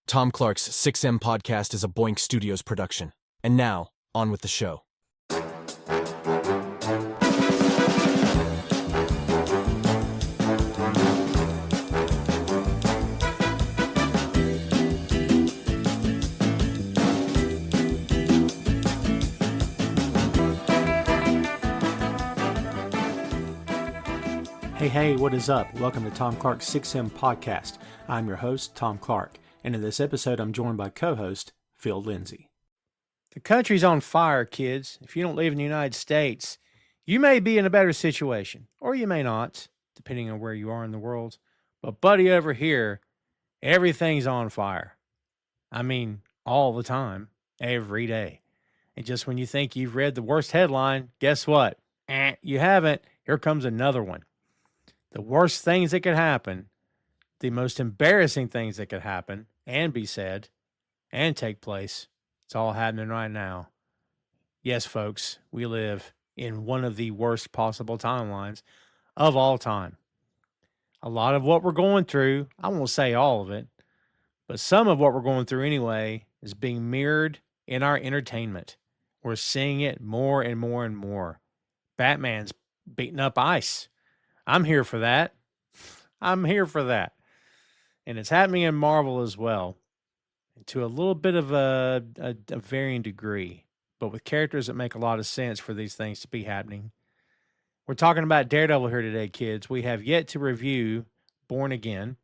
Tom Clark's 6M podcast is a Boink Studios production. And now, on with the show. Hey, what is up? Welcome to Tom Clark's 6M podcast. I'm your host, Tom Clark, and in this episode, I'm joined by co-host Phil Lindsey. The country's on fire, kids. If you don't live in the United States, you may be in a better situation, or you may not, depending on where you are in the world. But buddy, over here, everything's on fire. I mean, all the time, every day. And just when you think you've read the worst headline, guess what? You haven't. Here comes another one. The worst things that could happen, the most embarrassing things that could happen and be said and take place, it's all happening right now. Yes, folks, we live in one of the worst possible timelines of all time. A lot of what we're going through, I won't say all of it, but some of what we're going through anyway is being mirrored in our entertainment. We're seeing it more and more and more. Batman's beating up ICE. I'm here for that. I'm here for that. And it's happening in Marvel as well, to a little bit of a varying degree, but with characters that make a lot of sense for these things to be happening. We're talking about Daredevil here today, kids. We have yet to review Born Again.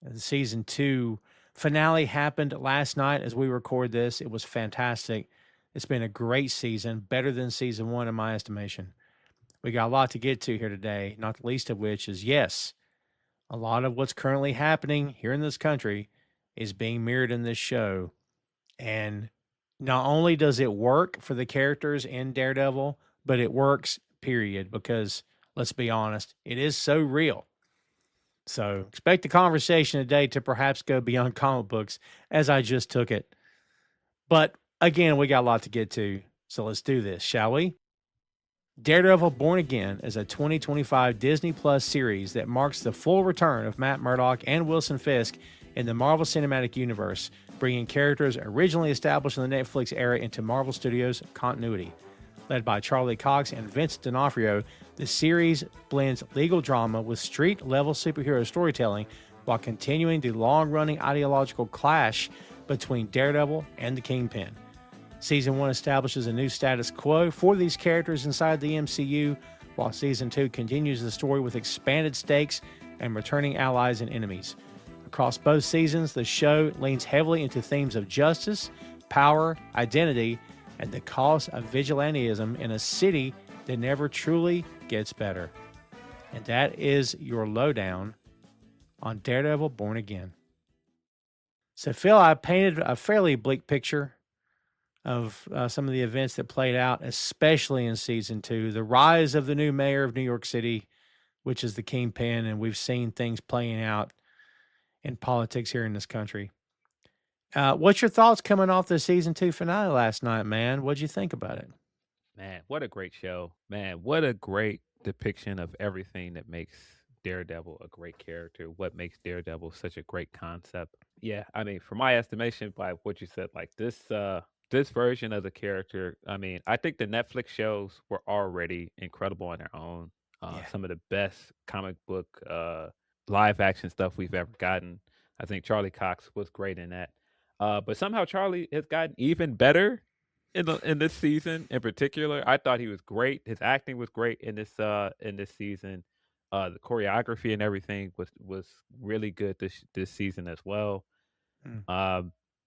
The season 2 finale happened last night as we record this. It was fantastic. It's been a great season, better than season 1 in my estimation. We got a lot to get to here today, not the least of which is, yes, a lot of what's currently happening here in this country is being mirrored in this show. And not only does it work for the characters in Daredevil, but it works, period, because let's be honest, it is so real. So expect the conversation today to perhaps go beyond comic books as I just took it. But again, we got a lot to get to, so let's do this, shall we? Daredevil Born Again is a 2025 Disney Plus series that marks the full return of Matt Murdock and Wilson Fisk in the Marvel Cinematic Universe, bringing characters originally established in the Netflix era into Marvel Studios continuity. Led by Charlie Cox and Vincent D'Onofrio, the series blends legal drama with street-level superhero storytelling while continuing the long-running ideological clash between Daredevil and the Kingpin. Season 1 establishes a new status quo for these characters inside the MCU, while Season 2 continues the story with expanded stakes and returning allies and enemies. Across both seasons, the show leans heavily into themes of justice, power, identity, and the cost of vigilantism in a city that never truly gets better. And that is your lowdown on Daredevil Born Again. So, Phil, I painted a fairly bleak picture of some of the events that played out, especially in Season 2. The rise of the new mayor of New York City, which is the Kingpin, and we've seen things playing out in politics here in this country. What's your thoughts coming off the Season 2 finale last night, man? What'd you think about it? Man, what a great show. Man, what a great depiction of everything that makes Daredevil a great character. What makes Daredevil such a great concept. Yeah, I mean, from my estimation, by what you said, like this version of the character, I mean, I think the Netflix shows were already incredible on their own. Some of the best comic book live action stuff we've ever gotten. I think Charlie Cox was great in that. But somehow Charlie has gotten even better in this season in particular. I thought he was great. His acting was great in this season. The choreography and everything was really good this season as well.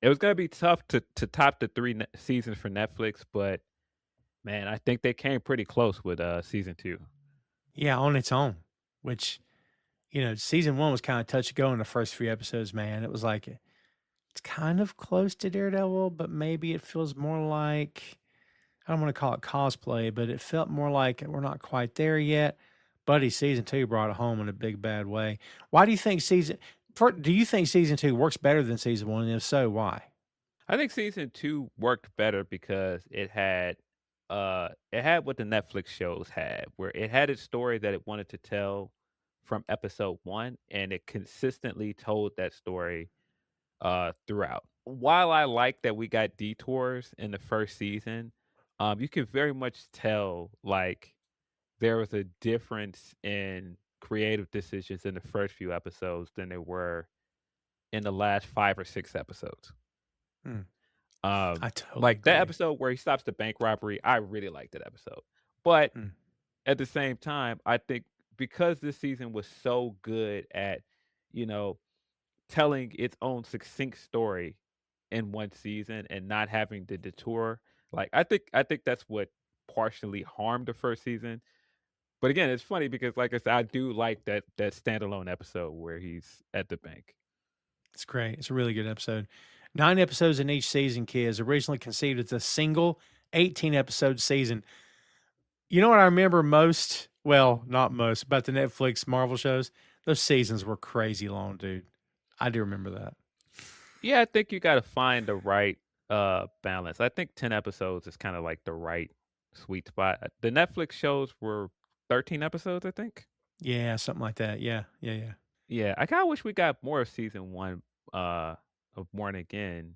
It was gonna be tough to top the 3 seasons for Netflix, but man, I think they came pretty close with season 2. Yeah, on its own, which, Season 1 was kind of touch and go in the first few episodes, man. It was like, it's kind of close to Daredevil, but maybe it feels more like, I don't want to call it cosplay, but it felt more like we're not quite there yet. Buddy, Season 2 brought it home in a big, bad way. Why do you think do you think Season 2 works better than Season 1? And if so, why? I think season 2 worked better because it had what the Netflix shows had, where it had a story that it wanted to tell from episode 1, and it consistently told that story throughout. While I like that we got detours in the first season, you can very much tell like there was a difference in creative decisions in the first few episodes than there were in the last 5 or 6 episodes. Mm, Um, I totally like that agree. episode where he stops the bank robbery, I really liked that episode. But Mm, at the same time, I think because this season was so good at, you know, telling its own succinct story in one season and not having the detour, like I think that's what partially harmed the first season. But again, it's funny because like I said, I do like that standalone episode where he's at the bank. it's great. It's a really good episode. 9 episodes in each season, kids. Originally conceived as a single 18-episode season. You know what I remember most? Well, not most, about the Netflix Marvel shows? Those seasons were crazy long, dude. I do remember that. Yeah, I think you gotta find the right balance. I think 10 episodes is kind of like the right sweet spot. The Netflix shows were 13 episodes, I think. Yeah, something like that. Yeah, yeah, yeah. Yeah, I kinda wish we got more of season one of Born Again.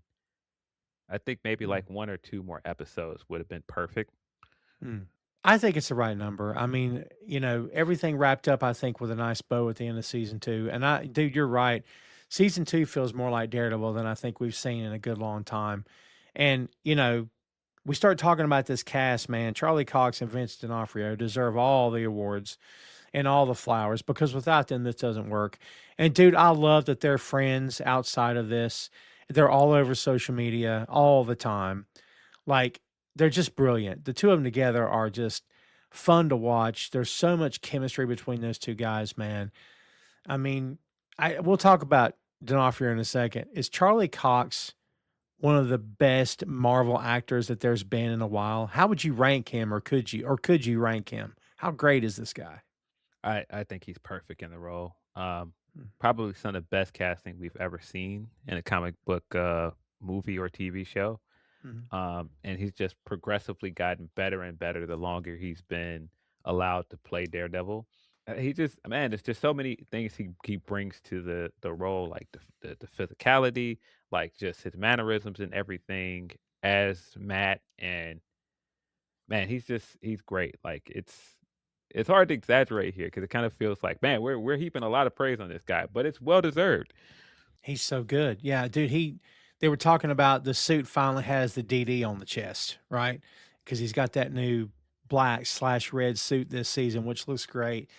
I think maybe Mm, like one or two more episodes would have been perfect. mm. I think it's the right number. I mean, everything wrapped up, I think, with a nice bow at the end of season two. And dude, you're right. Season two feels more like Daredevil than I think we've seen in a good long time. And, we start talking about this cast, man. Charlie Cox and Vincent D'Onofrio deserve all the awards and all the flowers because without them, this doesn't work. And dude, I love that they're friends outside of this. They're all over social media all the time. Like, they're just brilliant. The two of them together are just fun to watch. There's so much chemistry between those two guys, man. I mean, we'll talk about D'Onofrio in a second. Is Charlie Cox one of the best Marvel actors that there's been in a while? How would you rank him, or could you rank him? How great is this guy? I think he's perfect in the role. Mm, Probably some of the best casting we've ever seen in a comic book movie or TV show. mhm. And he's just progressively gotten better and better the longer he's been allowed to play Daredevil. He just man, there's just so many things he brings to the role, like the physicality, like just his mannerisms and everything as Matt. And man, he's great. Like it's hard to exaggerate here because it kind of feels like man, we're heaping a lot of praise on this guy, but it's well deserved. He's so good. Yeah, dude, they were talking about the suit finally has the DD on the chest, right? Because he's got that new black/red suit this season, which looks great.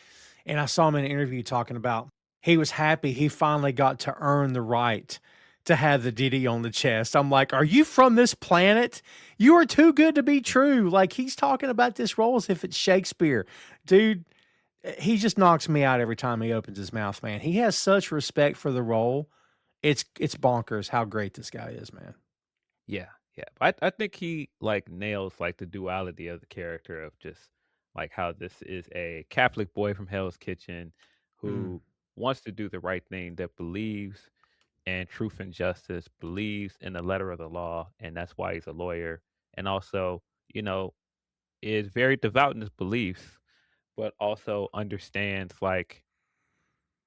And I saw him in an interview talking about he was happy he finally got to earn the right to have the DD on the chest. I'm like, are you from this planet? You are too good to be true. Like, he's talking about this role as if it's Shakespeare. Dude, he just knocks me out every time he opens his mouth, man. He has such respect for the role. It's bonkers how great this guy is, man. Yeah, yeah. I think he like nails like the duality of the character of just like how this is a Catholic boy from Hell's Kitchen Mm, who wants to do the right thing, that believes in truth and justice, believes in the letter of the law, and that's why he's a lawyer. And also, you know, is very devout in his beliefs, but also understands like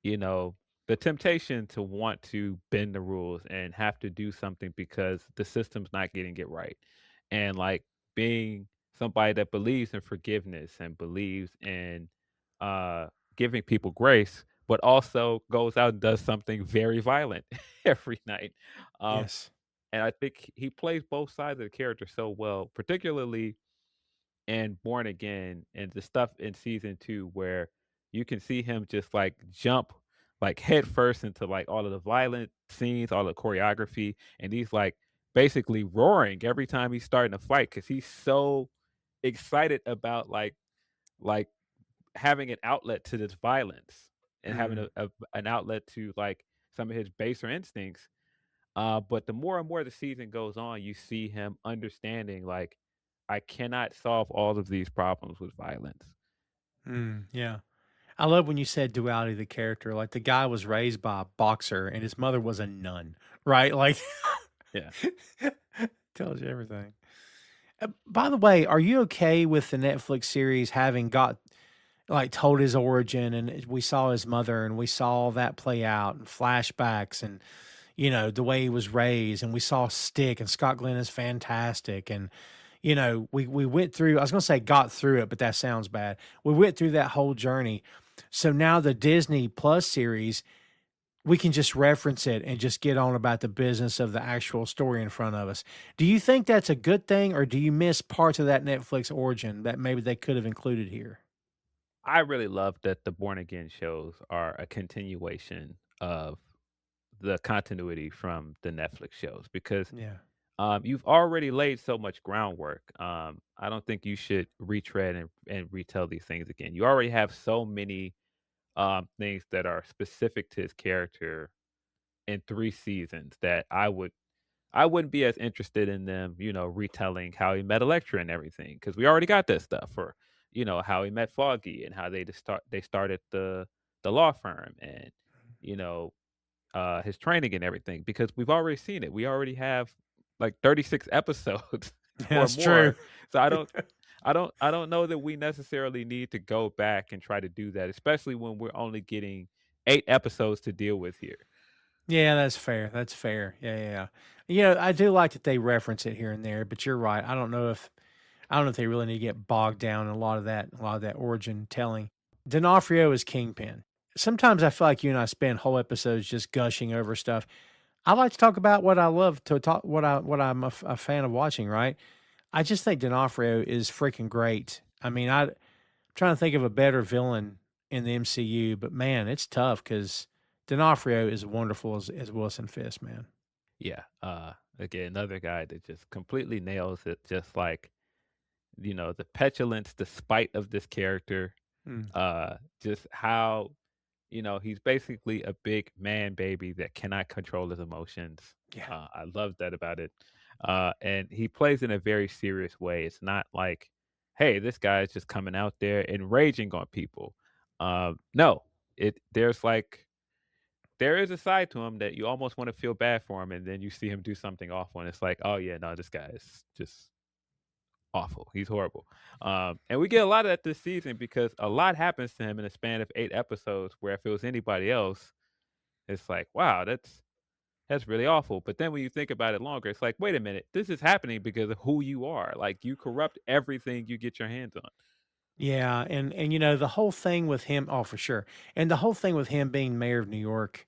you know, the temptation to want to bend the rules and have to do something because the system's not getting it right. And like being somebody that believes in forgiveness and believes in uh giving people grace, but also goes out and does something very violent every night. Um yes. and I think he plays both sides of the character so well, particularly and Born Again and the stuff in season 2 where you can see him just like jump like head first into like all of the violent scenes, all the choreography, and he's like basically roaring every time he's starting a fight because he's so excited about like having an outlet to this violence and having Mm, an outlet to like some of his baser instincts. But the more and more the season goes on, you see him understanding like I cannot solve all of these problems with violence. yeah. I love when you said duality of the character. Like, the guy was raised by a boxer and his mother was a nun, right? Like, Yeah. tells you everything. By the way, are you okay with the Netflix series having told his origin, and we saw his mother and we saw that play out and flashbacks, and the way he was raised, and we saw Stick, and Scott Glenn is fantastic. And, we went through, I was going to say got through it, but that sounds bad. We went through that whole journey. So now the Disney Plus series, we can just reference it and just get on about the business of the actual story in front of us. Do you think that's a good thing, or do you miss parts of that Netflix origin that maybe they could have included here? I really love that the Born Again shows are a continuation of the continuity from the Netflix shows because Yeah. you've already laid so much groundwork. I don't think you should retread and retell these things again. You already have so many things that are specific to his character in 3 seasons that I wouldn't be as interested in them, retelling how he met Electra and everything because we already got that stuff, or how he met Foggy and how they started the law firm and you know his training and everything because we've already seen it. We already have like 36 episodes or That's true. more. So I don't know that we necessarily need to go back and try to do that, especially when we're only getting 8 episodes to deal with here. Yeah, that's fair. That's fair. Yeah, yeah, yeah. I do like that they reference it here and there, but you're right. I don't know if they really need to get bogged down in a lot of that origin telling. D'Onofrio is Kingpin. Sometimes I feel like you and I spend whole episodes just gushing over stuff. I like to talk about what I love to talk, what I'm a fan of watching. Right? I just think D'Onofrio is freaking great. I mean, I'm trying to think of a better villain in the MCU, but man, it's tough because D'Onofrio is wonderful as Wilson Fisk, man. Yeah. Again, another guy that just completely nails it. Just like the petulance, the spite of this character. Mm, Just how he's basically a big man baby that cannot control his emotions. yeah. I love that about it. And he plays in a very serious way. It's not like, hey, this guy is just coming out there and raging on people. No, there is a side to him that you almost want to feel bad for him, and then you see him do something awful, and it's like, oh yeah, no, this guy is just awful. He's horrible. And we get a lot of that this season because a lot happens to him in a span of 8 episodes. Where if it was anybody else, it's like, wow, that's really awful. But then when you think about it longer, it's like, wait a minute, this is happening because of who you are. Like you corrupt everything you get your hands on. Yeah, and the whole thing with him, oh for sure. And the whole thing with him being mayor of New York,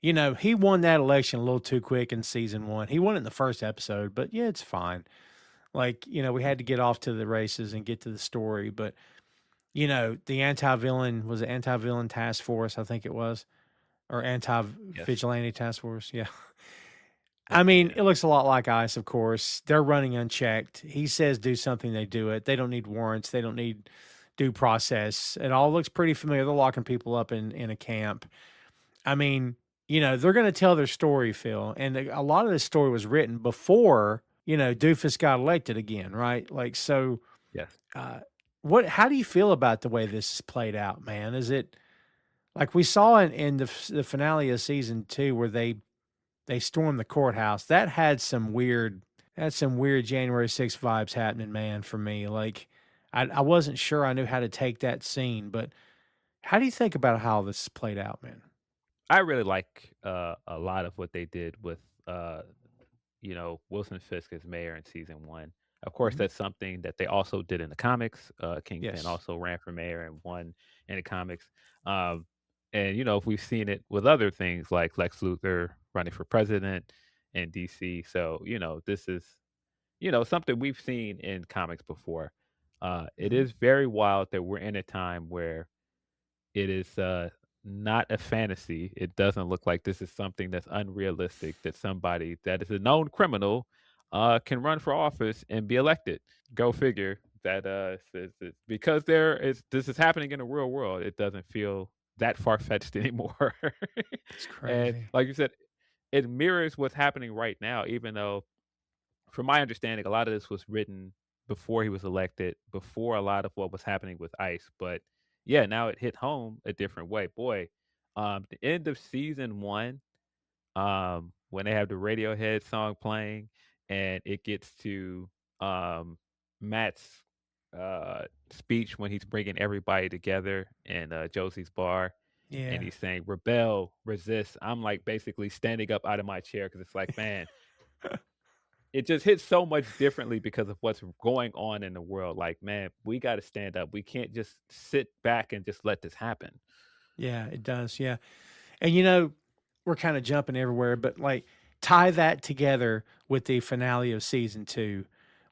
he won that election a little too quick in season 1. He won it in the first episode, but yeah, it's fine. Like, we had to get off to the races and get to the story, but the anti-villain was the anti-villain task force, I think it was, or Yes. anti-vigilante task force, yeah. I Yep. mean, Yeah. it looks a lot like ICE, of course. They're running unchecked. He says do something, they do it. They don't need warrants. They don't need due process. It all looks pretty familiar. They're locking people up in a camp. I mean, they're going to tell their story, Phil. And a lot of this story was written before, Doofus got elected again, right? Like, so, Yes. uh, how do you feel about the way this is played out, man? Is it like we saw in the finale of season 2 where they stormed the courthouse? That had some weird January 6th vibes happening, man, for me. Like, I wasn't sure I knew how to take that scene, but how do you think about how this is played out, man? I really like a lot of what they did with Wilson Fisk as mayor in season 1. Of course, Mhm. that's something that they also did in the comics. Kingpin Yes. also ran for mayor and won in the comics. Um, and if we've seen it with other things like Lex Luthor running for president in DC. So, this is, something we've seen in comics before. It Mhm. is very wild that we're in a time where it is not a fantasy. It doesn't look like this is something that's unrealistic that somebody that is a known criminal can run for office and be elected. Go figure that because this is happening in the real world, it doesn't feel that far fetched anymore. It's And crazy. like you said, it mirrors what's happening right now, even though from my understanding, a lot of this was written before he was elected, before a lot of what was happening with ICE. But yeah, now it hit home a different way. Boy, the end of season 1, when they have the Radiohead song playing, and it gets to um, Matt's speech when he's bringing everybody together in Josie's bar, and Yeah. he's saying rebel, resist. I'm like basically standing up out of my chair because it's like, man, it just hits so much differently because of what's going on in the world. Like, man, we got to stand up. We can't just sit back and just let this happen. Yeah, it does. Yeah. And we're kind of jumping everywhere, but like tie that together with the finale of season 2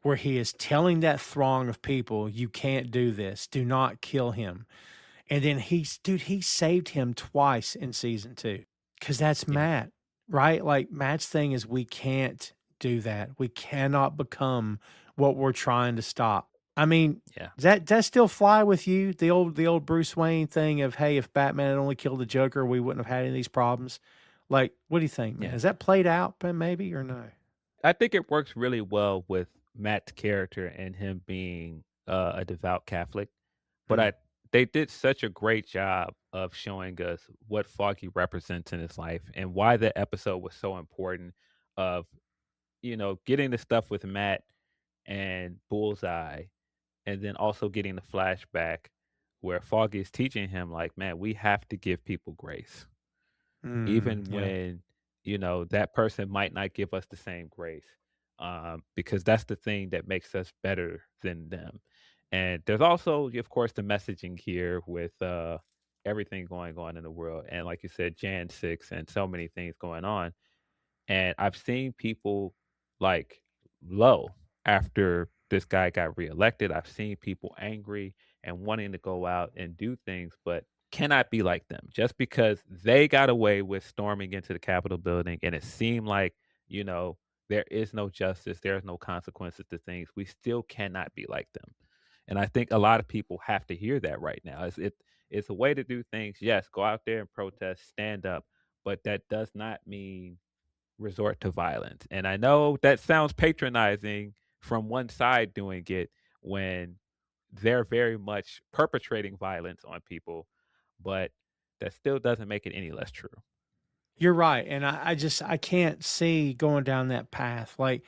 where he is telling that throng of people, you can't do this. Do not kill him. And then he saved him twice in season 2. Cause that's Yeah, Matt, right? Like Matt's thing is we can't do that. We cannot become what we're trying to stop. I mean, yeah, does that still fly with you? The old Bruce Wayne thing of, hey, if Batman had only killed the Joker, we wouldn't have had any of these problems. Like, what do you think, man? yeah. Has that played out, maybe or no? I think it works really well with Matt's character and him being a devout Catholic. But Hmm. they did such a great job of showing us what Foggy represents in his life and why the episode was so important of, getting the stuff with Matt and Bullseye, and then also getting the flashback where Foggy is teaching him like, man, we have to give people grace. Even Yeah. when, that person might not give us the same grace, because that's the thing that makes us better than them. And there's also, of course, the messaging here with everything going on in the world. And like you said, Jan 6 and so many things going on. And I've seen people like low after this guy got reelected. I've seen people angry and wanting to go out and do things, but cannot be like them. Just because they got away with storming into the Capitol building and it seemed like, you know, there is no justice, there's no consequences to things, we still cannot be like them. And I think a lot of people have to hear that right now. It's a way to do things. Yes, go out there and protest, stand up, but that does not mean resort to violence. And I know that sounds patronizing from one side doing it when they're very much perpetrating violence on people, but that still doesn't make it any less true. You're right. And I can't see going down that path. Like,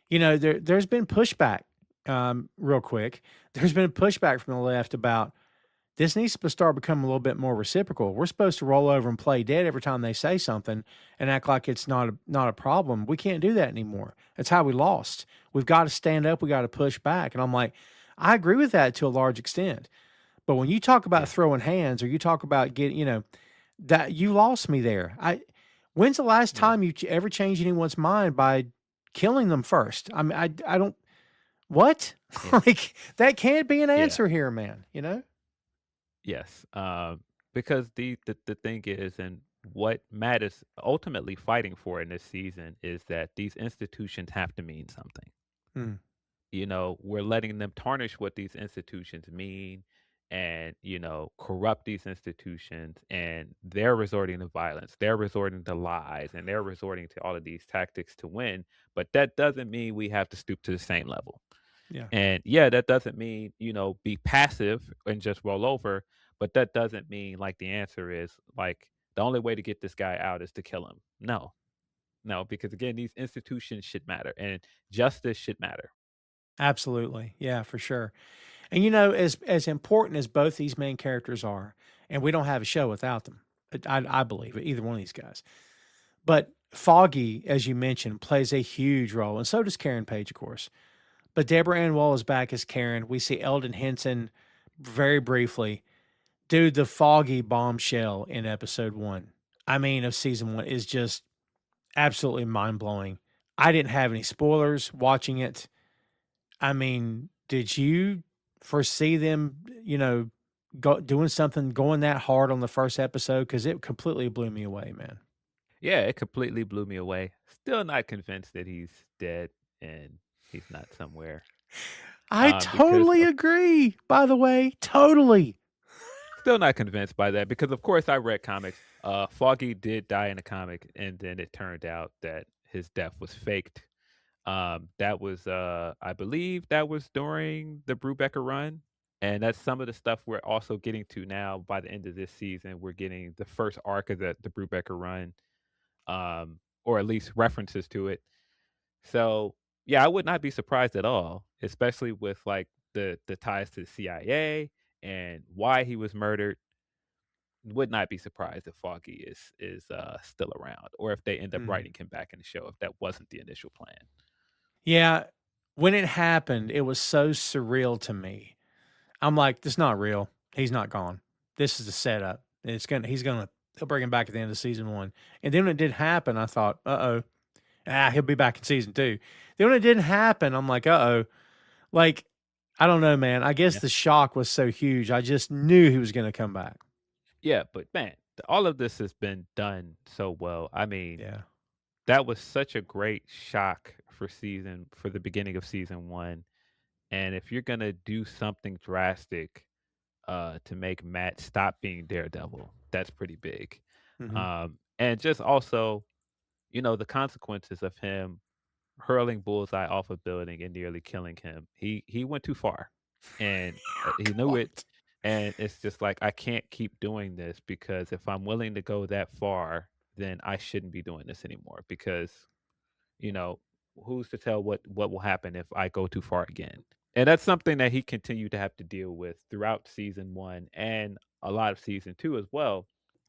there's been pushback, real quick. There's been pushback from the left about this needs to start becoming a little bit more reciprocal. We're supposed to roll over and play dead every time they say something and act like it's not a problem. We can't do that anymore. That's how we lost. We've got to stand up. We got to push back. And I'm like, I agree with that to a large extent. But when you talk about Yeah. throwing hands or you talk about getting, that you lost me there. When's the last Yeah. time you ever changed anyone's mind by killing them first? I mean, I don't, what? Yeah. Like that can't be an Yeah. answer here, man, Yes. Because the thing is, and what Matt is ultimately fighting for in this season is that these institutions have to mean something. Hmm. We're letting them tarnish what these institutions mean and, corrupt these institutions. And they're resorting to violence. They're resorting to lies and they're resorting to all of these tactics to win. But that doesn't mean we have to stoop to the same level. Yeah. And yeah, that doesn't mean, be passive and just roll over. But that doesn't mean like the answer is like the only way to get this guy out is to kill him. No, no, because again, these institutions should matter and justice should matter. Absolutely. Yeah, for sure. And as important as both these main characters are, and we don't have a show without them. I believe it, either one of these guys. But Foggy, as you mentioned, plays a huge role, and so does Karen Page, of course. But Deborah Ann Woll is back as Karen. We see Eldon Henson very briefly. Dude, the Foggy bombshell in episode 1, I mean, of season 1 is just absolutely mind blowing. I didn't have any spoilers watching it. I mean, did you foresee them, doing something going that hard on the first episode? Because it completely blew me away, man. Yeah, it completely blew me away. Still not convinced that he's dead and he's not somewhere. I Because totally agree, by the way. Totally. still not convinced by that because of course I read comics. Foggy did die in a comic, and then it turned out that his death was faked. That was I believe that was during the Brubaker run. And that's some of the stuff we're also getting to now by the end of this season. We're getting the first arc of the Brubaker run, or at least references to it. So yeah, I would not be surprised at all, especially with like the ties to the CIA and why he was murdered. would not be surprised if Foggy is still around, or if they end up Mm. writing him back in the show if that wasn't the initial plan. Yeah, when it happened, it was so surreal to me. I'm like, "This is not real. He's not gone. This is a setup. He'll bring him back at the end of season 1." And then when it did happen, I thought, "Uh-oh. He'll be back in season 2." Then when it didn't happen, I'm like, "Uh-oh." Like, I don't know, man. I guess Yeah. the shock was so huge. I just knew he was gonna come back. Yeah, but man, all of this has been done so well. I mean, Yeah. that was such a great shock for the beginning of season 1. And if you're gonna do something drastic to make Matt stop being Daredevil, that's pretty big. Mhm. And just also, the consequences of him hurling Bullseye off a building and nearly killing him. He went too far, and he knew it. God. And it's just like, I can't keep doing this, because if I'm willing to go that far, then I shouldn't be doing this anymore. Because you know, who's to tell what will happen if I go too far again? And that's something that he continued to have to deal with throughout season 1 and a lot of season 2 as well.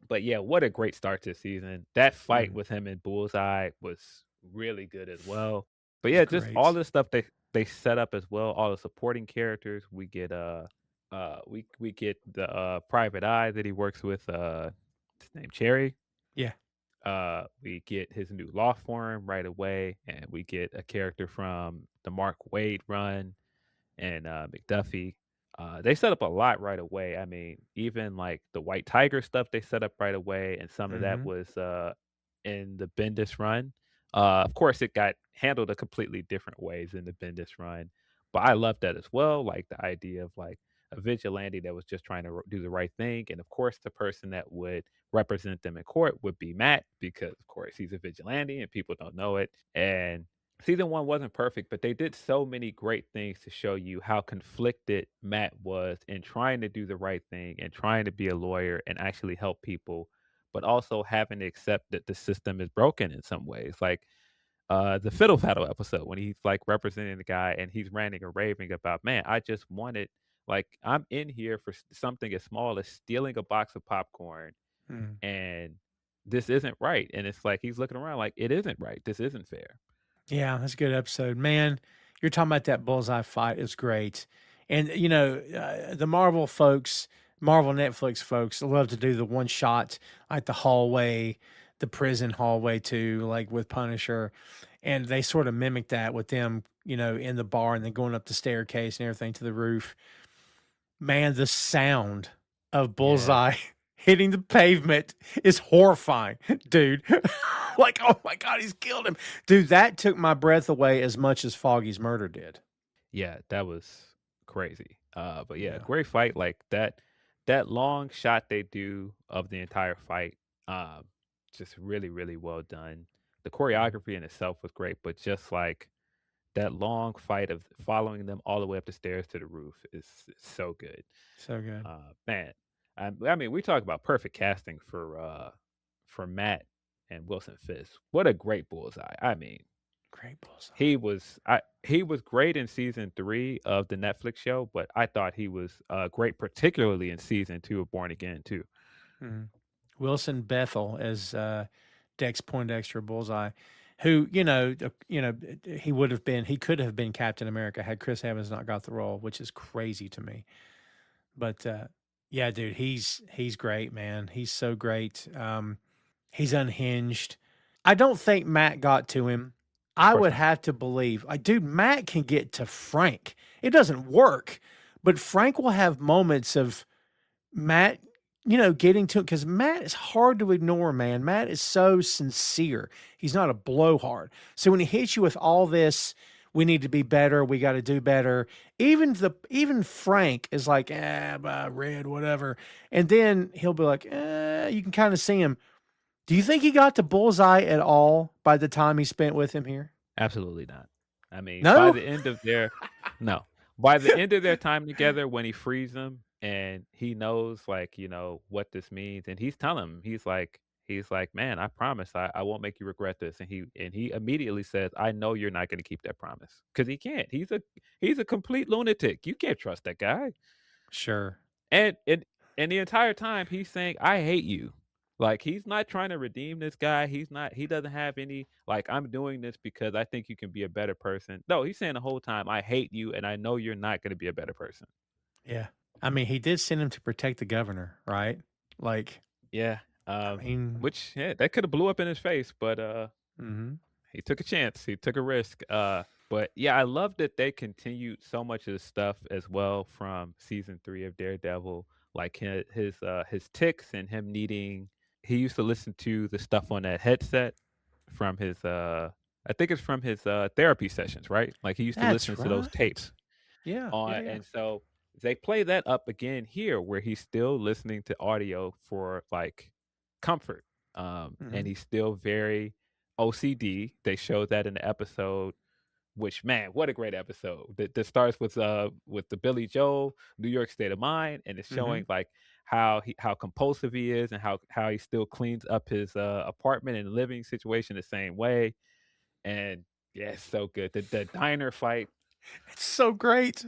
But yeah, what a great start to the season. That fight Mm. with him and Bullseye was really good as well. But It's yeah, just all great. the stuff they set up as well, all the supporting characters. We get we get the private eye that he works with, his name Cherry. Yeah. We get his new law firm right away, and we get a character from the Mark Wade run, and McDuffie. They set up a lot right away. I mean, even like the White Tiger stuff they set up right away, and some of that Mhm. was in the Bendis run. Of course, it got handled a completely different ways in the Bendis run, but I love that as well. Like the idea of like a vigilante that was just trying to do the right thing, and of course, the person that would represent them in court would be Matt, because of course he's a vigilante and people don't know it. And season 1 wasn't perfect, but they did so many great things to show you how conflicted Matt was in trying to do the right thing and trying to be a lawyer and actually help people, but also having to accept that the system is broken in some ways. Like the Fiddle Faddle episode, when he's like representing the guy and he's ranting and raving about, man, I just wanted, like, I'm in here for something as small as stealing a box of popcorn, Mm. and this isn't right. And it's like he's looking around like, it isn't right. This isn't fair. Yeah, that's a good episode. Man, you're talking about that Bullseye fight. It's great. And, the Marvel Netflix folks love to do the one shot, like the hallway, the prison hallway too, like with Punisher. And they sort of mimic that with them, in the bar and then going up the staircase and everything to the roof. Man, the sound of Yeah. Bullseye hitting the pavement is horrifying, dude. Like, oh my God, he's killed him. Dude, that took my breath away as much as Foggy's murder did. Yeah, that was crazy. But yeah, Yeah. great fight. Like that long shot they do of the entire fight, um, just really, really well done. The Mhm. choreography in itself was great, but just like that long fight of following them all the way up the stairs to the roof is so good. So good. Man, I mean, we talk about perfect casting for Matt and Wilson Fisk. What a great Bullseye. I mean, Great Bullseye. he was great in season 3 of the Netflix show, but I thought he was great, particularly in season 2 of Born Again too. Mhm. Wilson Bethel as Dex Poindexter Bullseye, who, he could have been Captain America had Chris Evans not got the role, which is crazy to me. But yeah, dude, he's great, man. He's so great. He's unhinged. I don't think Matt got to him. Of I course would not. have to believe, like, dude, Matt can get to Frank. It doesn't work, but Frank will have moments of Matt, getting to it because Matt is hard to ignore, man. Matt is so sincere. He's not a blowhard. So when he hits you with all this, we need to be better. We got to do better. Even Frank is like, red, whatever. And then he'll be like, you can kind of see him. Do you think he got to Bullseye at all by the time he spent with him here? Absolutely not. I mean, by No? the end of their no, by the end of their time together, when he frees them and he knows, like, what this means, and he's telling him, he's like, man, I promise I won't make you regret this. And he immediately says, I know you're not going to keep that promise, because he can't. He's a complete lunatic. You can't trust that guy. Sure. And And the entire time he's saying, "I hate you." Like he's not trying to redeem this guy. He doesn't have any like I'm doing this because I think you can be a better person. No, he's saying the whole time, "I hate you and I know you're not going to be a better person." Yeah. I mean, he did send him to protect the governor, right? Like, Yeah. I mean, Which yeah, that could have blew up in his face, but mhm. he took a chance. He took a risk. But yeah, I love that they continued so much of the stuff as well from season 3 of Daredevil, like his ticks and him needing. He used to listen to the stuff on that headset from his I think it's from his therapy sessions, right? Like he used to listen That's to those right. tapes Yeah, on, yeah, yeah. and so they play that up again here, where he's still listening to audio for like comfort, and Mhm. he's still very OCD. They showed that in the episode, which man, what a great episode! That starts with the Billy Joel New York State of Mind, and it's showing Mhm. like how compulsive he is, and how he still cleans up his apartment and living situation the same way, and yeah, it's so good. The diner fight, It's so great.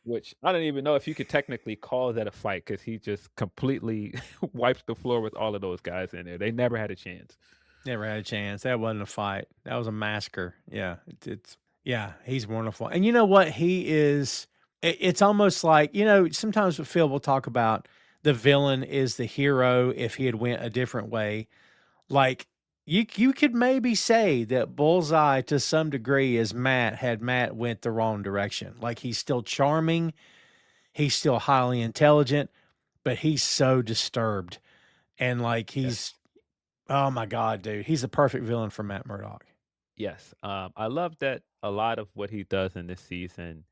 which I don't even know if you could technically call that a fight because he just completely wipes the floor with all of those guys in there. They never had a chance. Never had a chance. That wasn't a fight. That was a massacre. Yeah, it's yeah, he's wonderful. And you know what? He is. It's almost like sometimes Phil will talk about the villain is the hero if he had went a different way. Like you could maybe say that Bullseye to some degree is Matt had Matt went the wrong direction. Like he's still charming, he's still highly intelligent, but he's so disturbed and like Yes. he's oh my god, dude, he's the perfect villain for Matt Murdock. Yes. I love that a lot of what he does in this season,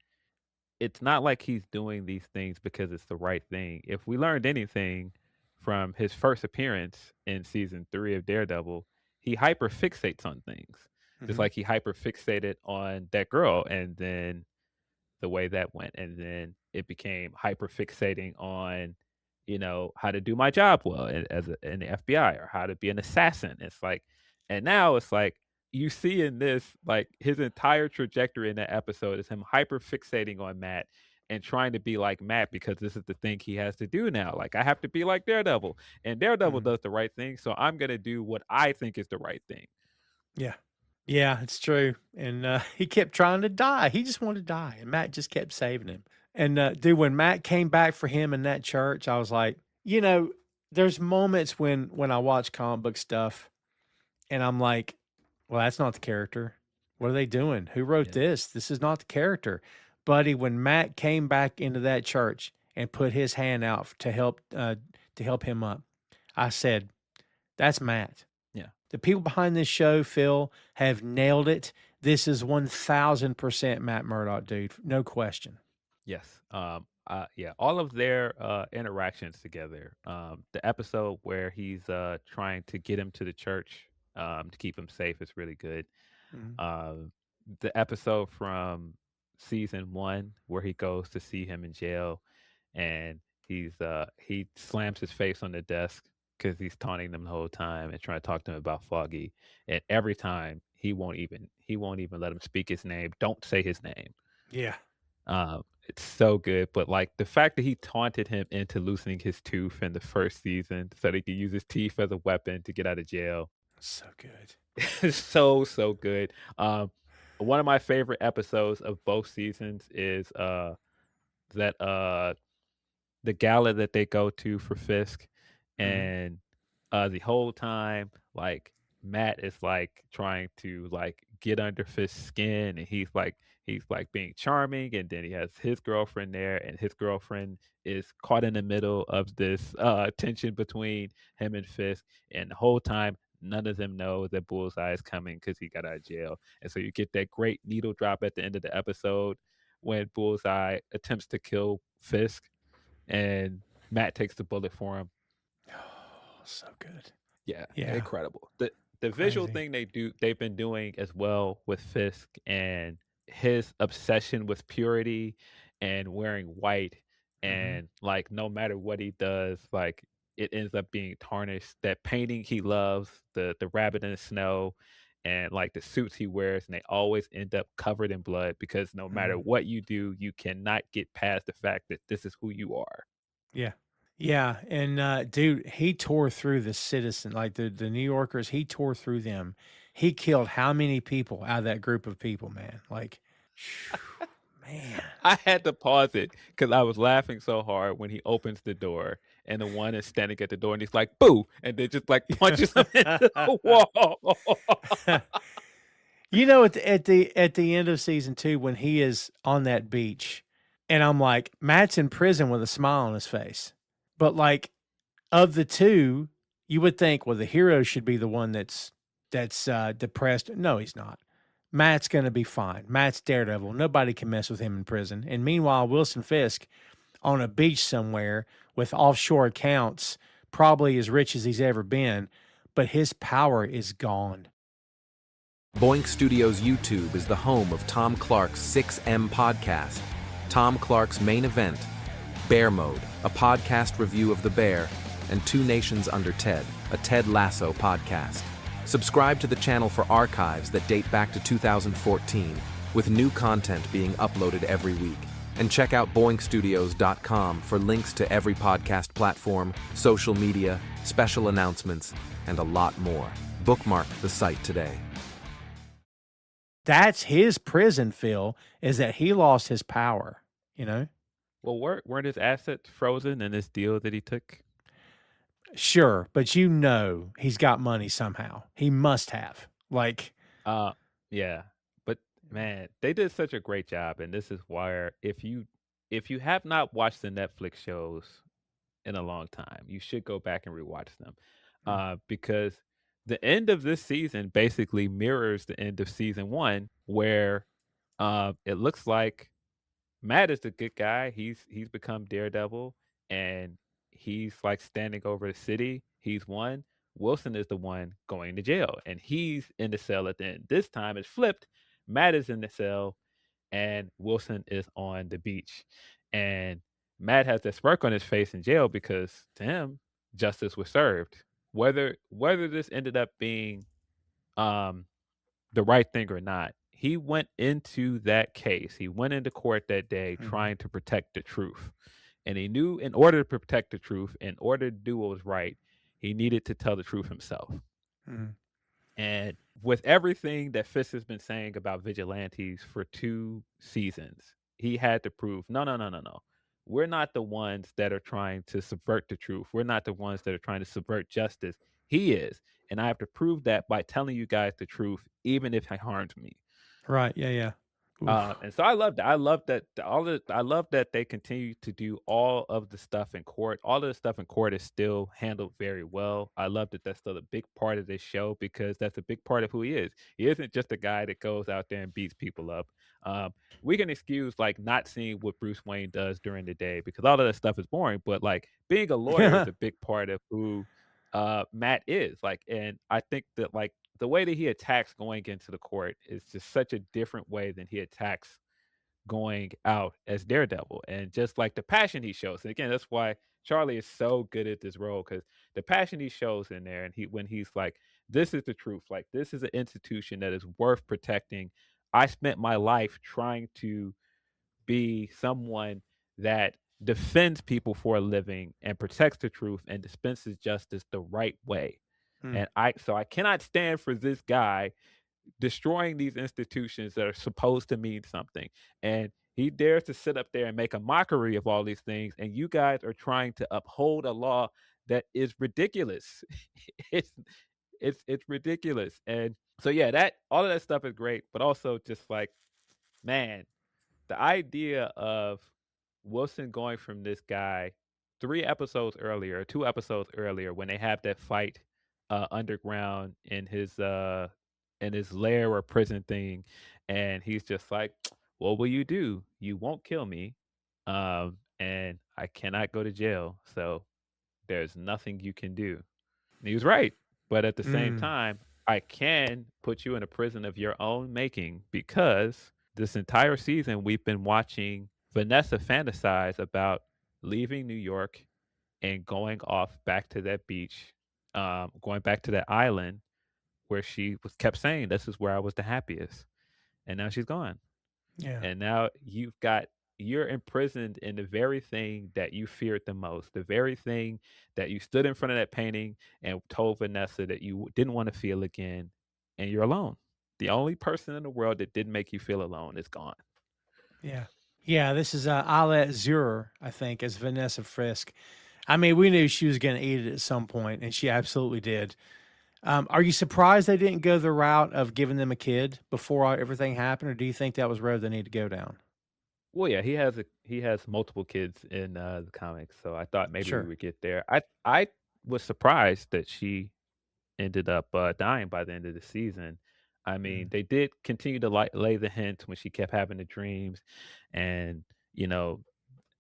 it's not like he's doing these things because it's the right thing. If we learned anything from his first appearance in season 3 of Daredevil, he hyper fixates on things. Just Mhm. like he hyper fixated on that girl, and then the way that went, and then it became hyper fixating on, how to do my job well in the FBI, or how to be an assassin. It's like, and now it's like you see in this, like his entire trajectory in that episode is him hyper fixating on Matt and trying to be like Matt because this is the thing he has to do now. Like I have to be like Daredevil, and Daredevil Mhm. does the right thing, so I'm gonna do what I think is the right thing. Yeah. Yeah, it's true, and, he kept trying to die. He just wanted to die, and Matt just kept saving him. And, dude, when Matt came back for him in that church, I was like, there's moments when I watch comic book stuff, and I'm like, "Well, that's not the character. What are they doing? Who wrote Yeah. this? This is not the character." Buddy, when Matt came back into that church and put his hand out to help him up, I said, "That's Matt." Yeah. The people behind this show, Phil, have nailed it. This is 1000% Matt Murdock, dude. No question. Yes. Yeah, all of their interactions together. The episode where he's trying to get him to the church to keep him safe is really good. Mhm. Uh, the episode from season 1 where he goes to see him in jail, and he slams his face on the desk because he's taunting them the whole time and trying to talk to him about Foggy. And every time he won't even let him speak his name. Don't say his name. Yeah. It's so good, but, like, the fact that he taunted him into loosening his tooth in the first season so that he could use his teeth as a weapon to get out of jail So good. is so, so good. One of my favorite episodes of both seasons is, that, the gala that they go to for Fisk, Mhm. and the whole time, like Matt is like trying to like get under Fisk's skin, and he's like being charming, and then he has his girlfriend there, and his girlfriend is caught in the middle of this tension between him and Fisk, and the whole time none of them know that Bullseye is coming because he got out of jail, and so you get that great needle drop at the end of the episode when Bullseye attempts to kill Fisk, and Matt takes the bullet for him. Oh, so good. Yeah, Yeah. incredible. The visual Crazy. thing they've been doing as well with Fisk and his obsession with purity and wearing white, Mhm. and like no matter what he does, like it ends up being tarnished. That painting he loves, the rabbit in the snow, and like the suits he wears, and they always end up covered in blood because no matter Mhm. what you do, you cannot get past the fact that this is who you are. Yeah. Yeah, and, dude, he tore through the citizen like, the New Yorkers, he tore through them. He killed how many people out of that group of people, man? Like, man. I had to pause it because I was laughing so hard when he opens the door and the one is standing at the door and he's like, "Boo!" and then just like punches him into the wall. You know, at the end of season 2 when he is on that beach, and I'm like, Matt's in prison with a smile on his face. But, like, of the 2, you would think, well, the hero should be the one that's depressed. No, he's not. Matt's gonna be fine. Matt's Daredevil. Nobody can mess with him in prison. And meanwhile, Wilson Fisk on a beach somewhere with offshore accounts, probably as rich as he's ever been, but his power is gone. Boink Studios YouTube is the home of Tom Clark's 6M podcast. Tom Clark's main event, Bear Mode, a podcast review of The Bear, and Two Nations Under Ted, a Ted Lasso podcast. Subscribe to the channel for archives that date back to 2014, with new content being uploaded every week. And check out boinkstudios.com for links to every podcast platform, social media, special announcements, and a lot more. Bookmark the site today. That's his prison, Phil, is that he lost his power, you know? Well, weren't his assets frozen in this deal that he took? Sure, but you know he's got money somehow. He must have. Like, Yeah. But man, they did such a great job, and this is why if you have not watched the Netflix shows in a long time, you should go back and rewatch them. Because the end of this season basically mirrors the end of season 1, where it looks like Matt is the good guy. He's become Daredevil, and he's like standing over the city. He's won. Wilson is the one going to jail, and he's in the cell at the end. This time it's flipped. Matt is in the cell, and Wilson is on the beach. And Matt has that smirk on his face in jail because to him, justice was served. Whether this ended up being um the right thing or not. He went into that case. He went into court that day trying to protect the truth. And he knew in order to protect the truth, in order to do what was right, he needed to tell the truth himself. Mhm. And with everything that Fisk has been saying about vigilantes for 2 seasons, he had to prove, no, no, no, no, no. We're not the ones that are trying to subvert the truth. We're not the ones that are trying to subvert justice. He is. And I have to prove that by telling you guys the truth, even if it harms me. Right, yeah. Oof. And so I love that. I love that I love that they continue to do all of the stuff in court. All of the stuff in court is still handled very well. I love that that's still a big part of this show because that's a big part of who he is. He isn't just a guy that goes out there and beats people up. We can excuse like not seeing what Bruce Wayne does during the day because all of that stuff is boring, but like being a lawyer is a big part of who Matt is. Like, and I think that like the way that he attacks going into the court is just such a different way than he attacks going out as Daredevil. And just like the passion he shows. And again, that's why Charlie is so good at this role because the passion he shows in there and when he's like, this is the truth, like this is an institution that is worth protecting. I spent my life trying to be someone that defends people for a living and protects the truth and dispenses justice the right way. Mm. And I cannot stand for this guy destroying these institutions that are supposed to mean something. And he dares to sit up there and make a mockery of all these things. And you guys are trying to uphold a law that is ridiculous. it's it's ridiculous. And so yeah, that all of that stuff is great, but also just like, man, the idea of Wilson going from this guy 2 episodes earlier, when they have that fight underground in his lair or prison thing, and he's just like, "What will you do? You won't kill me, and I cannot go to jail, so there's nothing you can do." And he was right, but at the same Mm. time, I can put you in a prison of your own making because this entire season we've been watching Vanessa fantasize about leaving New York and going off back to that beach, going back to that island where she was kept saying, "This is where I was the happiest," and now she's gone. Yeah. And now you've got you're imprisoned in the very thing that you feared the most, the very thing that you stood in front of that painting and told Vanessa that you didn't want to feel again, and you're alone. The only person in the world that didn't make you feel alone is gone. Yeah. Yeah, this is Alet Zur, I think, as Vanessa Frisk. I mean, we knew she was going to eat it at some point, and she absolutely did. Are you surprised they didn't go the route of giving them a kid before everything happened, or do you think that was the road they need to go down? Well, yeah, he has multiple kids in the comics, so I thought maybe we Sure. would get there. I was surprised that she ended up dying by the end of the season. I mean, Mm. they did continue to lay the hint when she kept having the dreams, and you know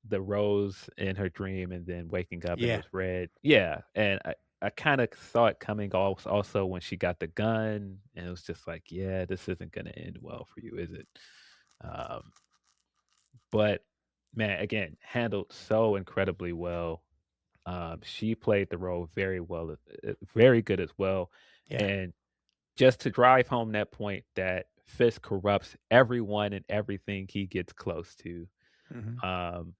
the rose in her dream, and then waking up and it Yeah. was red. Yeah, and I kind of saw it coming also when she got the gun, and it was just like, yeah, this isn't gonna end well for you, is it? Um, but man, again, handled so incredibly well. She played the role very well, very good as well. Yeah. And just to drive home that point that Fisk corrupts everyone and everything he gets close to. Hmm. Um,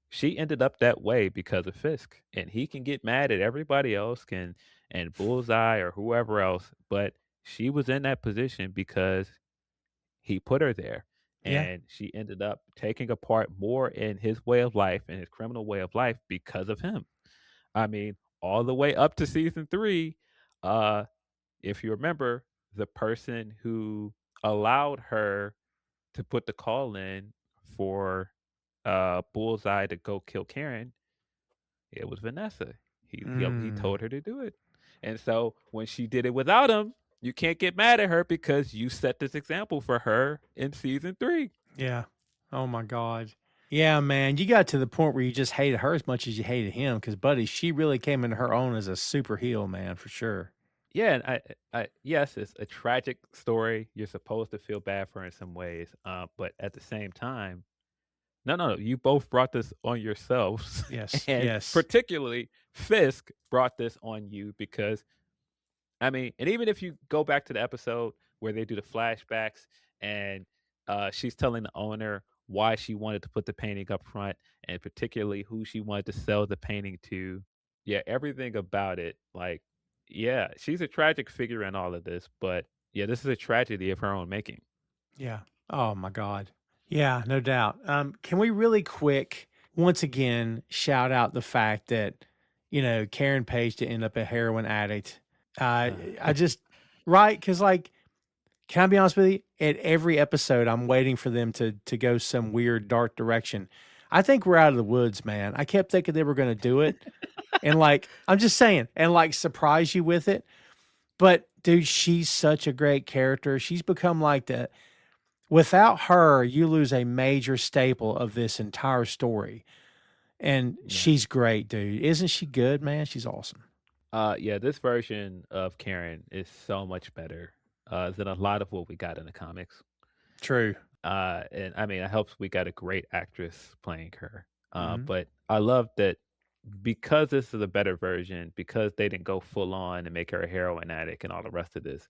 she ended up that way because of Fisk, and he can get mad at everybody else, can and Bullseye or whoever else, but she was in that position because he put her there, Yeah. and she ended up taking apart more in his way of life and his criminal way of life because of him. I mean, all the way up to season 3, uh, if you remember, the person who allowed her to put the call in for, Bullseye to go kill Karen, it was Vanessa. He Mm. told her to do it. And so when she did it without him, you can't get mad at her because you set this example for her in season 3. Yeah. Oh my God. Yeah, man. You got to the point where you just hated her as much as you hated him because, buddy, she really came into her own as a super heel, man, for sure. Yeah, and yes, it's a tragic story. You're supposed to feel bad for her in some ways, but at the same time, no, you both brought this on yourselves, Yes. and Yes. particularly Fisk brought this on you because I mean, and even if you go back to the episode where they do the flashbacks and she's telling the owner why she wanted to put the painting up front and particularly who she wanted to sell the painting to. Yeah, everything about it, like, yeah, she's a tragic figure in all of this, but yeah, this is a tragedy of her own making. Yeah. Oh my God. Yeah, no doubt. Can we really quick once again shout out the fact that Karen Page to end up a heroin addict? Uh, I just right because can I be honest with you? At every episode, I'm waiting for them to go some weird dark direction. I think we're out of the woods, man. I kept thinking they were going to do it, and I'm just saying, and surprise you with it. But dude, she's such a great character. She's become like the without her, you lose a major staple of this entire story. And Yeah. she's great, dude. Isn't she good, man? She's awesome. Yeah, this version of Karen is so much better than a lot of what we got in the comics. True. And I mean, it helps we got a great actress playing her. Mhm. But I love that because this is a better version, because they didn't go full on and make her a heroin addict and all the rest of this,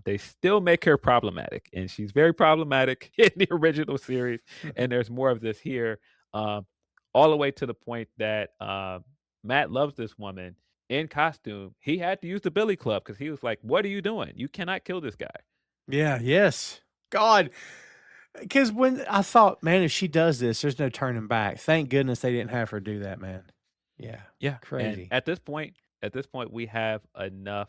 they still make her problematic. And she's very problematic in the original series. And there's more of this here, um, all the way to the point that Matt loves this woman in costume. He had to use the Billy Club because he was like, "What are you doing? You cannot kill this guy." Yeah, yes. God. Because when I thought, man, if she does this, there's no turning back. Thank goodness they didn't have her do that, man. Yeah. Yeah, and Crazy. at this point, we have enough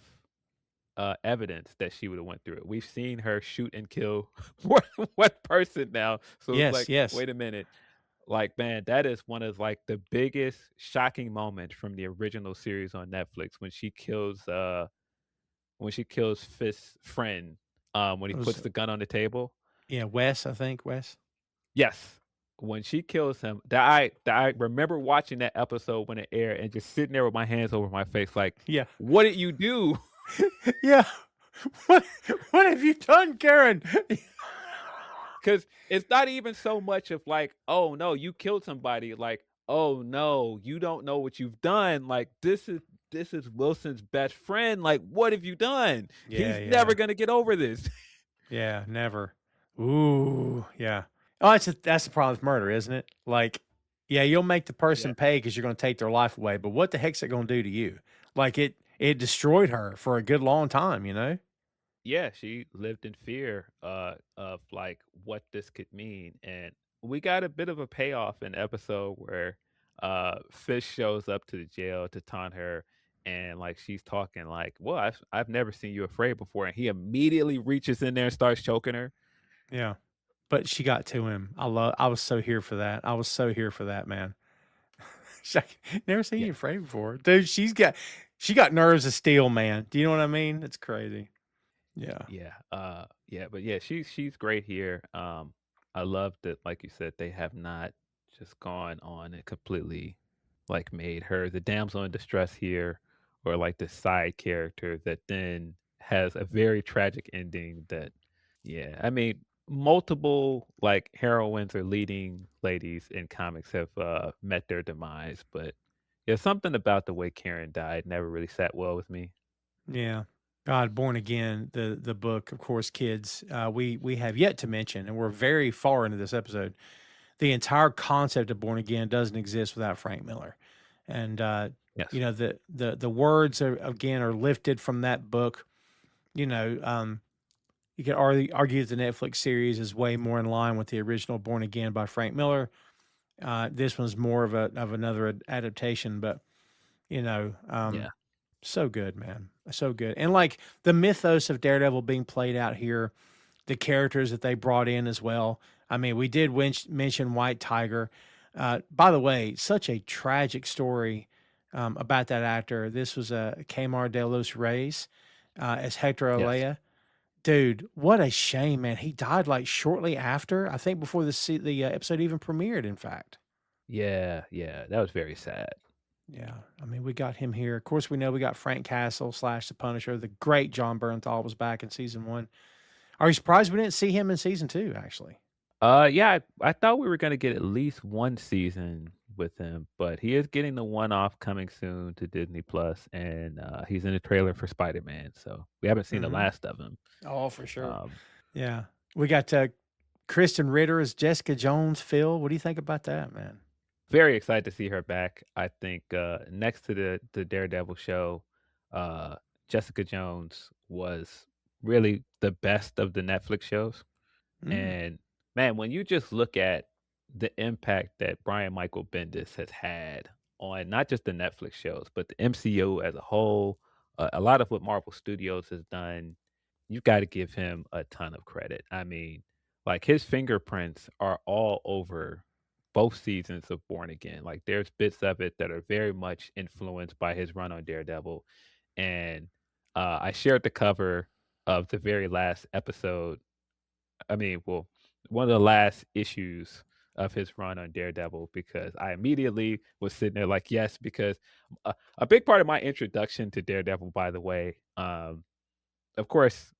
evidence that she would have went through it. We've seen her shoot and kill one person now, so it's Yes, like, yes. wait a minute, like man, that is one of like the biggest shocking moments from the original series on Netflix when she kills Fisk's friend when he It puts was, the gun on the table. yeah, Wes, I think, Wes. Yes. When she kills him, that I remember watching that episode when it aired and just sitting there with my hands over my face, like, Yeah. what did you do? Yeah. What what have you done, Karen? Because it's not even so much of like, oh no, you killed somebody. Like, oh no, you don't know what you've done. Like, this is Wilson's best friend. Like, what have you done? Yeah, He's yeah. never gonna get over this. Yeah, never. Ooh, yeah. Oh, that's the problem with murder, isn't it? Like, yeah, you'll make the Yeah. person pay because you're going to take their life away, but what the heck's it going to do to you? Like it destroyed her for a good long time, you know? Yeah, she lived in fear of like what this could mean. And we got a bit of a payoff in the episode where Fish shows up to the jail to taunt her, and like she's talking like, "Well, I've never seen you afraid before." And he immediately reaches in there and starts choking her. Yeah. But she got to him. I was so here for that. I was so here for that, man. She's like, never seen Yeah. you afraid before. Dude, she got nerves of steel, man. Do you know what I mean? It's crazy. Yeah. Yeah, but yeah, she's great here. I love that, like you said, they have not just gone on and completely like made her the damsel in distress here, or like the side character that then has a very tragic ending. That, yeah, I mean, multiple like heroines or leading ladies in comics have met their demise, but yeah, something about the way Karen died never really sat well with me. Yeah. God, Born Again, the book, of course, kids, we have yet to mention, and we're very far into this episode. The entire concept of Born Again doesn't exist without Frank Miller. And Yes. you know, the words are again are lifted from that book. You know, you could argue that the Netflix series is way more in line with the original Born Again by Frank Miller. This one's more of another adaptation, but you know, Yeah. so good, man. So good. And like the mythos of Daredevil being played out here, the characters that they brought in as well. I mean, we did mention White Tiger. By the way, such a tragic story about that actor. This was Kmar de los Reyes as Hector Yes. Olea. Dude, what a shame, man. He died like shortly after, I think before the episode even premiered, in fact. Yeah, that was very sad. Yeah, I mean, we got him here. Of course, we know we got Frank Castle / the Punisher. The great John Bernthal was back in season 1. Are you surprised we didn't see him in season 2, actually? Yeah, I thought we were gonna get at least one season with him, but he is getting the one-off coming soon to Disney Plus, and he's in the trailer for Spider-Man, so we haven't seen the Mhm. last of him. Oh, for sure. Um, Yeah. We got Kristen Ritter as Jessica Jones. Phil, what do you think about that, man? Very excited to see her back. I think next to the Daredevil show, Jessica Jones was really the best of the Netflix shows. Mm, And man, when you just look at the impact that Brian Michael Bendis has had on not just the Netflix shows, but the MCU as a whole, a lot of what Marvel Studios has done, you've got to give him a ton of credit. I mean, like his fingerprints are all over both seasons of Born Again. Like there's bits of it that are very much influenced by his run on Daredevil. And I shared the cover of the very last episode. I mean, well, one of the last issues of his run on Daredevil, because I immediately was sitting there like, yes, because a big part of my introduction to Daredevil, by the way, of course,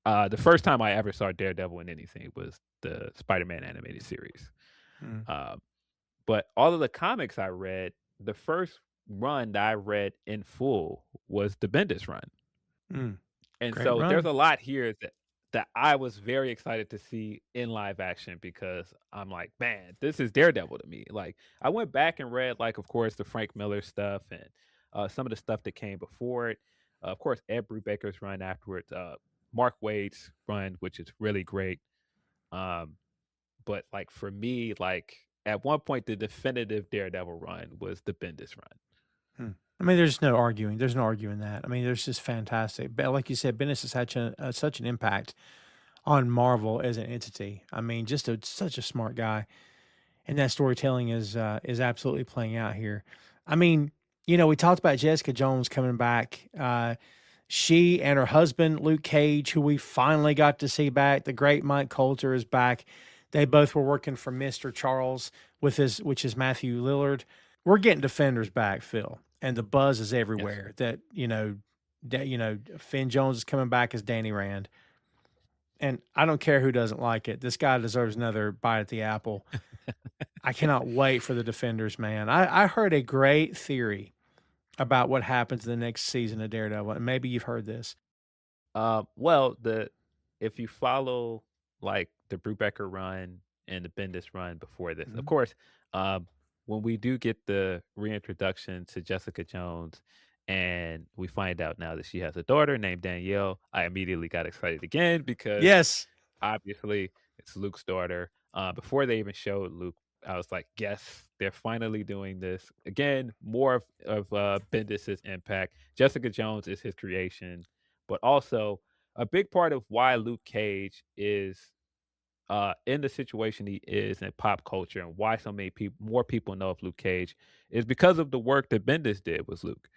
the first time I ever saw Daredevil in anything was the Spider-Man animated series. mm, Um, but all of the comics I read, the first run that I read in full was the Bendis run. mm. And Great so there's run. a lot here that I was very excited to see in live action, because I'm like, man, this is Daredevil to me. Like I went back and read, like, of course, the Frank Miller stuff and some of the stuff that came before it. Of course, Ed Brubaker's run afterwards, Mark Waid's run, which is really great. Um, but like for me, like at one point, the definitive Daredevil run was the Bendis run. Hmm. I mean, there's no arguing. There's no arguing that. I mean, there's just fantastic. But like you said, Bendis has had such an impact on Marvel as an entity. I mean, just such a smart guy, and that storytelling is absolutely playing out here. I mean, you know, we talked about Jessica Jones coming back. She and her husband Luke Cage, who we finally got to see back, the great Mike Coulter is back. They both were working for Mister Charles which is Matthew Lillard. We're getting defenders back, Phil, and the buzz is Yes. everywhere. Finn Jones is coming back as Danny Rand, and I don't care who doesn't like it. This guy deserves another bite at the apple. I cannot wait for the defenders, man. I heard a great theory about what happens in the next season of Daredevil, and maybe you've heard this. Well, the if you follow like the Brubaker run in the Bendis run before this. Of Mhm. course, um, when we do get the reintroduction to Jessica Jones and we find out now that she has a daughter named Danielle, I immediately got excited again because Yes. obviously it's Luke's daughter. Before they even showed Luke, I was like, yes, they're finally doing this. Again, more of Bendis's impact. Jessica Jones is his creation, but also a big part of why Luke Cage is in the situation he is in pop culture and why so many people more people know of Luke Cage is because of the work that Bendis did with Luke.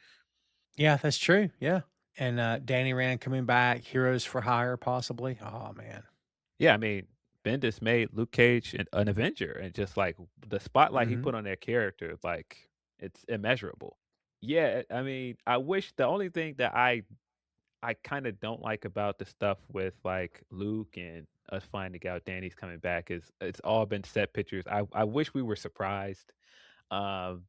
Yeah, that's true. Yeah. And Danny Rand coming back, Heroes for Hire, possibly. Oh man. Yeah, I mean, Bendis made Luke Cage an Avenger, and just like the spotlight he Hmm. put on that character, like it's immeasurable. Yeah, I mean, I wish the only thing that I kind of don't like about the stuff with like Luke and us finding out Danny's coming back is it's all been set pictures. I wish we were surprised. Um,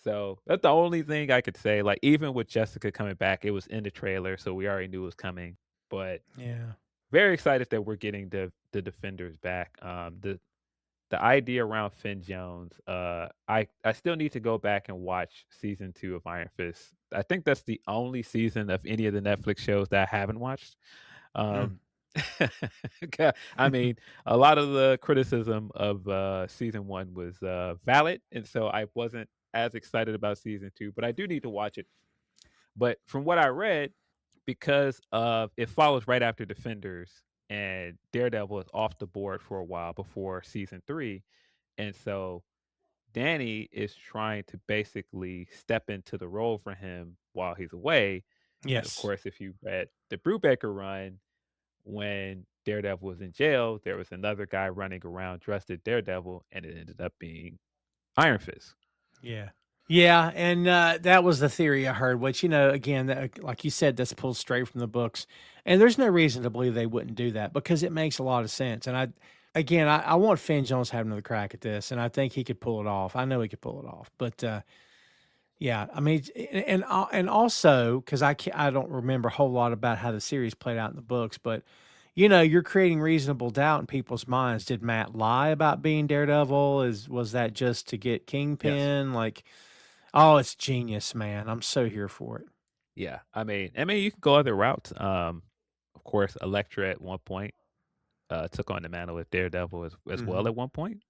so that's the only thing I could say. Like even with Jessica coming back, it was in the trailer, so we already knew it was coming. But Yeah. very excited that we're getting the defenders back. The idea around Finn Jones, I still need to go back and watch season 2 of Iron Fist. I think that's the only season of any of the Netflix shows that I haven't watched. Mm. Um, I mean, a lot of the criticism of season 1 was valid, and so I wasn't as excited about season 2, but I do need to watch it. But from what I read, because of it follows right after Defenders and Daredevil is off the board for a while before season 3, and so Danny is trying to basically step into the role for him while he's away. And of Yes. course, if you read the Brubaker run, when Daredevil was in jail, there was another guy running around dressed as Daredevil, and it ended up being Iron Fist. Yeah. Yeah, and that was the theory I heard. Which again, that, like you said, that's pulled straight from the books, and there's no reason to believe they wouldn't do that because it makes a lot of sense. And I want Finn Jones to have another crack at this, and I think he could pull it off. I know he could pull it off, but yeah, I mean, and also because I don't remember a whole lot about how the series played out in the books, but you're creating reasonable doubt in people's minds. Did Matt lie about being Daredevil? Was that just to get Yes. Kingpin? Like, oh, it's genius, man. I'm so here for it. Yeah. I mean, you can go other routes. Of course, Elektra at one point took on the mantle of Daredevil as well Mhm. at one point.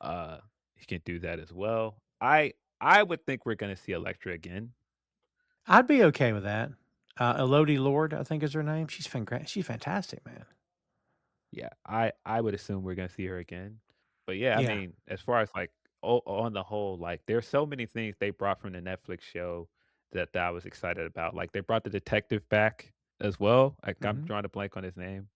Uh, he can do that as well. I would think we're gonna see Elektra again. I'd be okay with that. Elodie Lord, I think is her name. She's fantastic, man. Yeah, I would assume we're gonna see her again. But yeah, I Yeah. mean, as far as like on the whole, like there's so many things they brought from the Netflix show that I was excited about. Like they brought the detective back as well. Like I'm Mhm. drawing a blank on his name.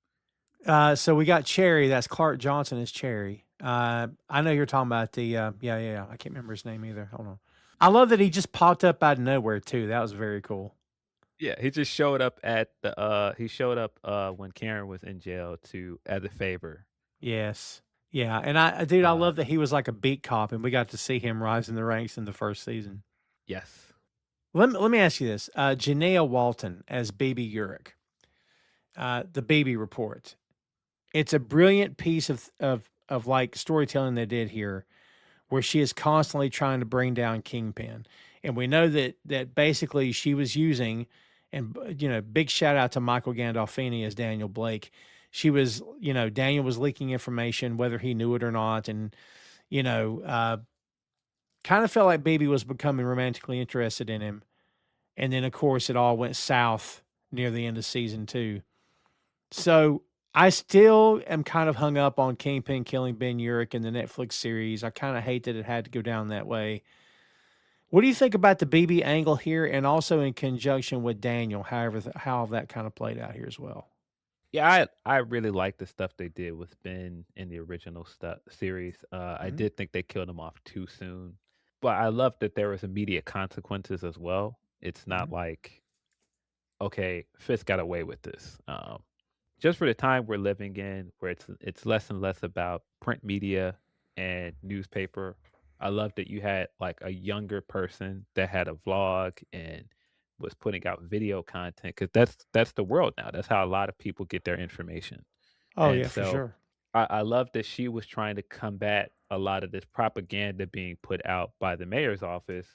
So we got Cherry. That's Clark Johnson as Cherry. I know you're talking about the yeah. I can't remember his name either. Hold on. I love that he just popped up out of nowhere too. That was very cool. Yeah, he just showed up at the he showed up when Karen was in jail to as a favor. Yes. Yeah, and dude, I Uh love that he was like a beat cop, and we got to see him rise in the ranks in the first season. yes. Let me ask you this: Janaea Walton as BB Urich, the BB Report. It's a brilliant piece of like storytelling they did here, where she is constantly trying to bring down Kingpin, and we know that basically she was using, and big shout out to Michael Gandolfini as Daniel Blake. She was, Daniel was leaking information, whether he knew it or not, and you know, uh, kind of felt like Baby was becoming romantically interested in him. And then, of course, it all went south near the end of season 2. So I still am kind of hung up on Kingpin killing Ben Urich in the Netflix series. I kind of hate that it had to go down that way. What do you think about the BB angle here, and also in conjunction with Daniel? However, how that kind of played out here as well. Yeah, I really like the stuff they did with Ben in the original stuff series. I Mhm. did think they killed him off too soon, but I love that there was immediate consequences as well. It's not Mhm. like, okay, Fisk got away with this. Just for the time we're living in, where it's less and less about print media and newspaper. I love that you had like a younger person that had a vlog and was putting out video content because that's the world now. That's how a lot of people get their information. Oh And yeah, for so sure. I love that she was trying to combat a lot of this propaganda being put out by the mayor's office,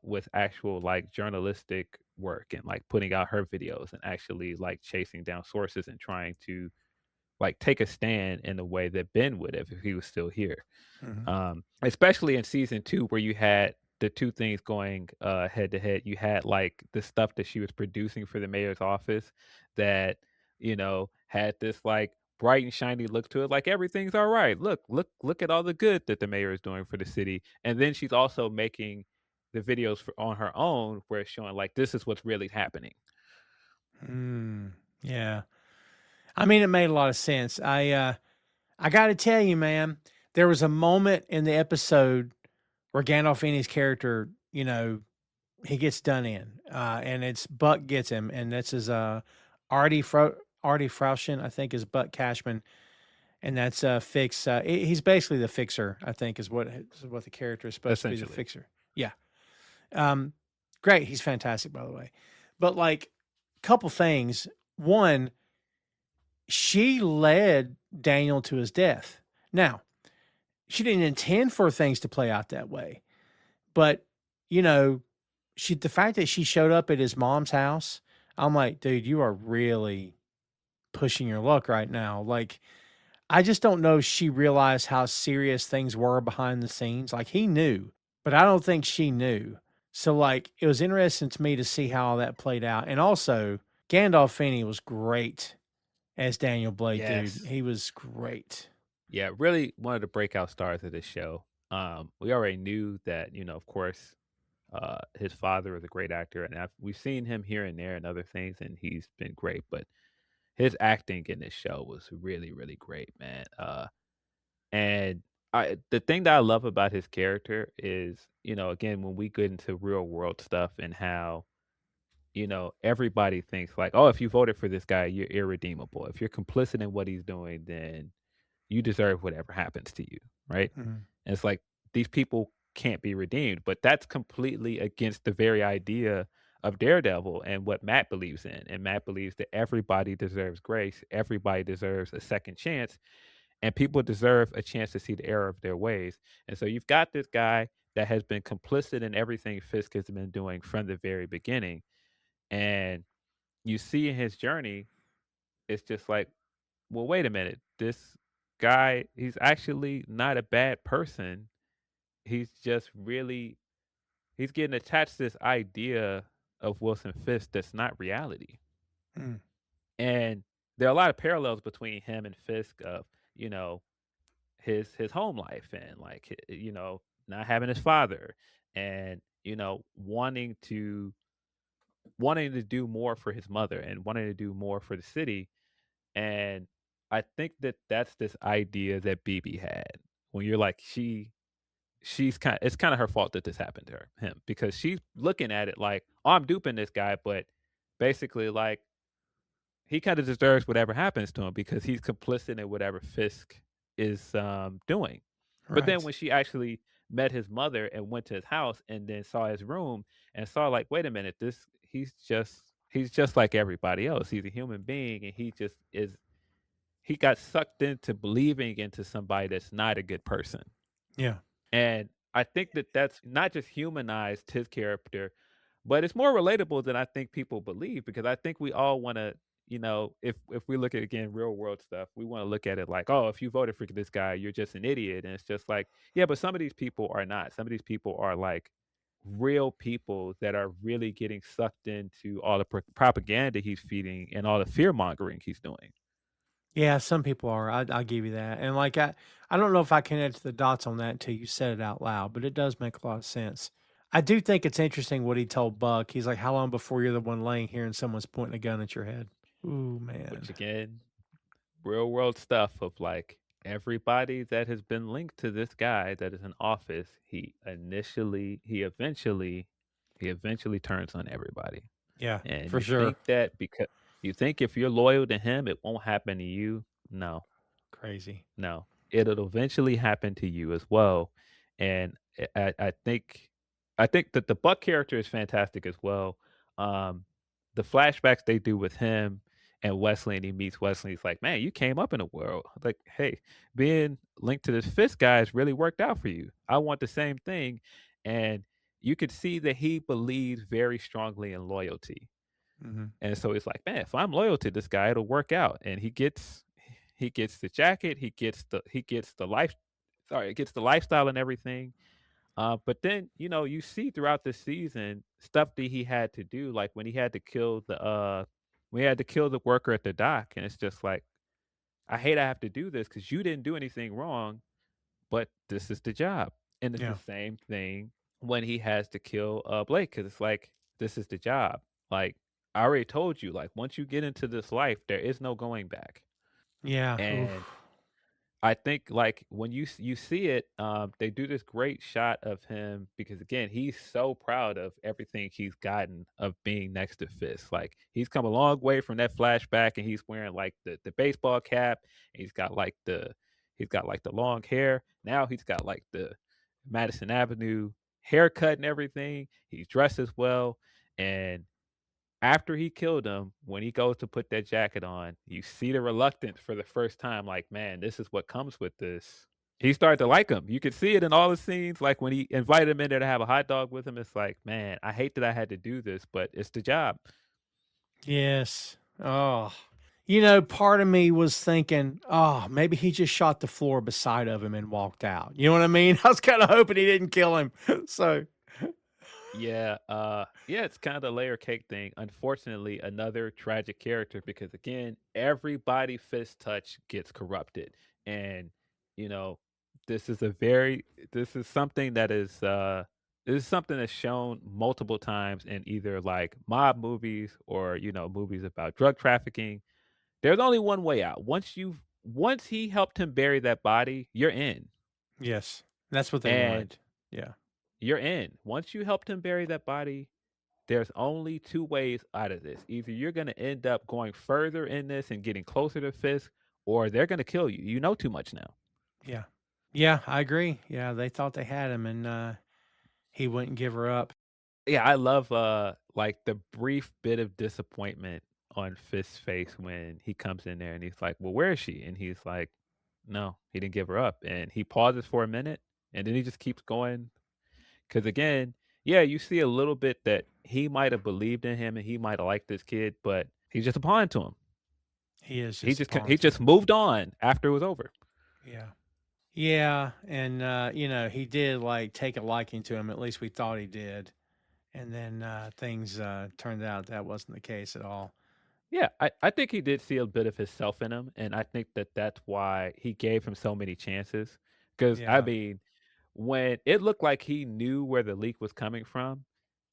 with actual, like, journalistic work and, like, putting out her videos and actually, like, chasing down sources and trying to, like, take a stand in the way that Ben would have if he was still here. Mhm. Especially in season 2 where you had the 2 things going, head to head. You had, like, the stuff that she was producing for the mayor's office that, had this, like, bright and shiny look to it, like, everything's alright. Look at all the good that the mayor is doing for the city, and then she's also making the videos for on her own where it's showing, like, this is what's really happening. Yeah. I mean, it made a lot of sense. I got to tell you, man, there was a moment in the episode where Gandolfini's character, he gets done in, and it's Buck gets him, and this is Artie Frauschen, I think, is Buck Cashman, and that's Fix. He's basically the fixer, I think, is what the character is supposed to be, the Essentially. fixer. Yeah. Um, Great. He's fantastic, by the way. But like, couple things. One, she led Daniel to his death. Now, she didn't intend for things to play out that way, but you know, the fact that she showed up at his mom's house, I'm like, dude, you are really pushing your luck right now. Like, I just don't know if she realized how serious things were behind the scenes. Like, he knew, but I don't think she knew. So, like, it was interesting to me to see how all that played out. And also, Gandolfini was great as Daniel Blake, dude. Yes. He was great. Yeah, really one of the breakout stars of this show. We already knew that, of course, his father was a great actor, and we've seen him here and there and other things, and he's been great. But his acting in this show was really, really great, man. And the thing that I love about his character is, again, when we get into real world stuff and how everybody thinks like, oh, if you voted for this guy, you're irredeemable. If you're complicit in what he's doing, then you deserve whatever happens to you, right? Mhm. And it's like these people can't be redeemed, but that's completely against the very idea of Daredevil and what Matt believes in. And Matt believes that everybody deserves grace, everybody deserves a second chance, and people deserve a chance to see the error of their ways. And so you've got this guy that has been complicit in everything Fisk has been doing from the very beginning. And you see in his journey, it's just like, well, wait a minute. This guy, he's actually not a bad person. He's just really he's getting attached to this idea of Wilson Fisk that's not reality. Mm. And there are a lot of parallels between him and Fisk of, you know, his home life and like not having his father and wanting to do more for his mother and wanting to do more for the city. And I think that that's this idea that BB had when you're like it's kind of her fault that this happened to him because she's looking at it like, oh, I'm duping this guy, but basically like he kind of deserves whatever happens to him because he's complicit in whatever Fisk is doing. But then Right. when she actually met his mother and went to his house and then saw his room and saw like, wait a minute, this he's just like everybody else. He's a human being and he got sucked into believing into somebody that's not a good person. Yeah. And I think that that's not just humanized his character, but it's more relatable than I think people believe because I think we all want to, if we look at again real world stuff, we want to look at it like, oh, if you voted for this guy, you're just an idiot. And it's just like, yeah, but some of these people are not. Some of these people are like real people that are really getting sucked into all the propaganda he's feeding and all the fear mongering he's doing. Yeah, some people are. I'll give you that. And like I don't know if I connected the dots on that until you said it out loud, but it does make a lot of sense. I do think it's interesting what he told Buck. He's like, "How long before you're the one laying here and someone's pointing a gun at your head?" Ooh, Which man. again, real world stuff of like everybody that has been linked to this guy that is in office, he eventually turns on everybody. Yeah, And for you sure. think that because you think if you're loyal to him, it won't happen to you. No, Crazy. no. It'll eventually happen to you as well. And I think that the Buck character is fantastic as well. Um, the flashbacks they do with him And Wesley, and he meets Wesley. He's like, man, you came up in the world. Like, hey, being linked to this Fisk guy has really worked out for you. I want the same thing. And you could see that he believes very strongly in loyalty. Hmm. And so he's like, man, if I'm loyal to this guy, it'll work out. And he gets the jacket, he gets the life sorry, it gets the lifestyle and everything. But then, you see throughout the season stuff that he had to do, like when he had to kill the worker at the dock, and it's just like, I hate I have to do this because you didn't do anything wrong, but this is the job. And it's the Yeah. same thing when he has to kill Blake, because it's like, this is the job. Like, I already told you, like, once you get into this life, there is no going back. Yeah. And Oof. I think, like, when you see it, they do this great shot of him because, again, he's so proud of everything he's gotten of being next to Fisk. Like, he's come a long way from that flashback, and he's wearing like the baseball cap. And he's got like the long hair. Now he's got like the Madison Avenue haircut and everything. He's dressed as well, and after he killed him, when he goes to put that jacket on, you see the reluctance for the first time. Like, man, this is what comes with this. He started to like him. You could see it in all the scenes. Like when he invited him in there to have a hot dog with him, it's like, man, I hate that I had to do this, but it's the job. Yes. Oh. Part of me was thinking, oh, maybe he just shot the floor beside of him and walked out. You know what I mean? I was kind of hoping he didn't kill him. So, Yeah, yeah, it's kind of the layer cake thing. Unfortunately, another tragic character because again, everybody Fist touch gets corrupted. And, you know, this is a very this is something that this is something that's shown multiple times in either like mob movies or, movies about drug trafficking. There's only one way out. Once he helped him bury that body, you're in. yes, that's what they And wanted. Yeah. you're in. Once you helped him bury that body, there's only two ways out of this. Either you're going to end up going further in this and getting closer to Fisk, or they're going to kill you. You know too much now. Yeah. Yeah, I agree. Yeah, they thought they had him and he wouldn't give her up. Yeah, I love like the brief bit of disappointment on Fisk's face when he comes in there and he's like, "Well, where is she?" And he's like, "No, he didn't give her up." And he pauses for a minute and then he just keeps going. Because again, yeah, you see a little bit that he might have believed in him and he might have liked this kid, but he's just a pawn to him. He is He just a just pawn he to just him. moved on after it was over. Yeah. Yeah, and he did like take a liking to him. At least we thought he did. And then things turned out that wasn't the case at all. Yeah, I think he did see a bit of himself in him, and I think that that's why he gave him so many chances. Because I Yeah. mean, when it looked like he knew where the leak was coming from,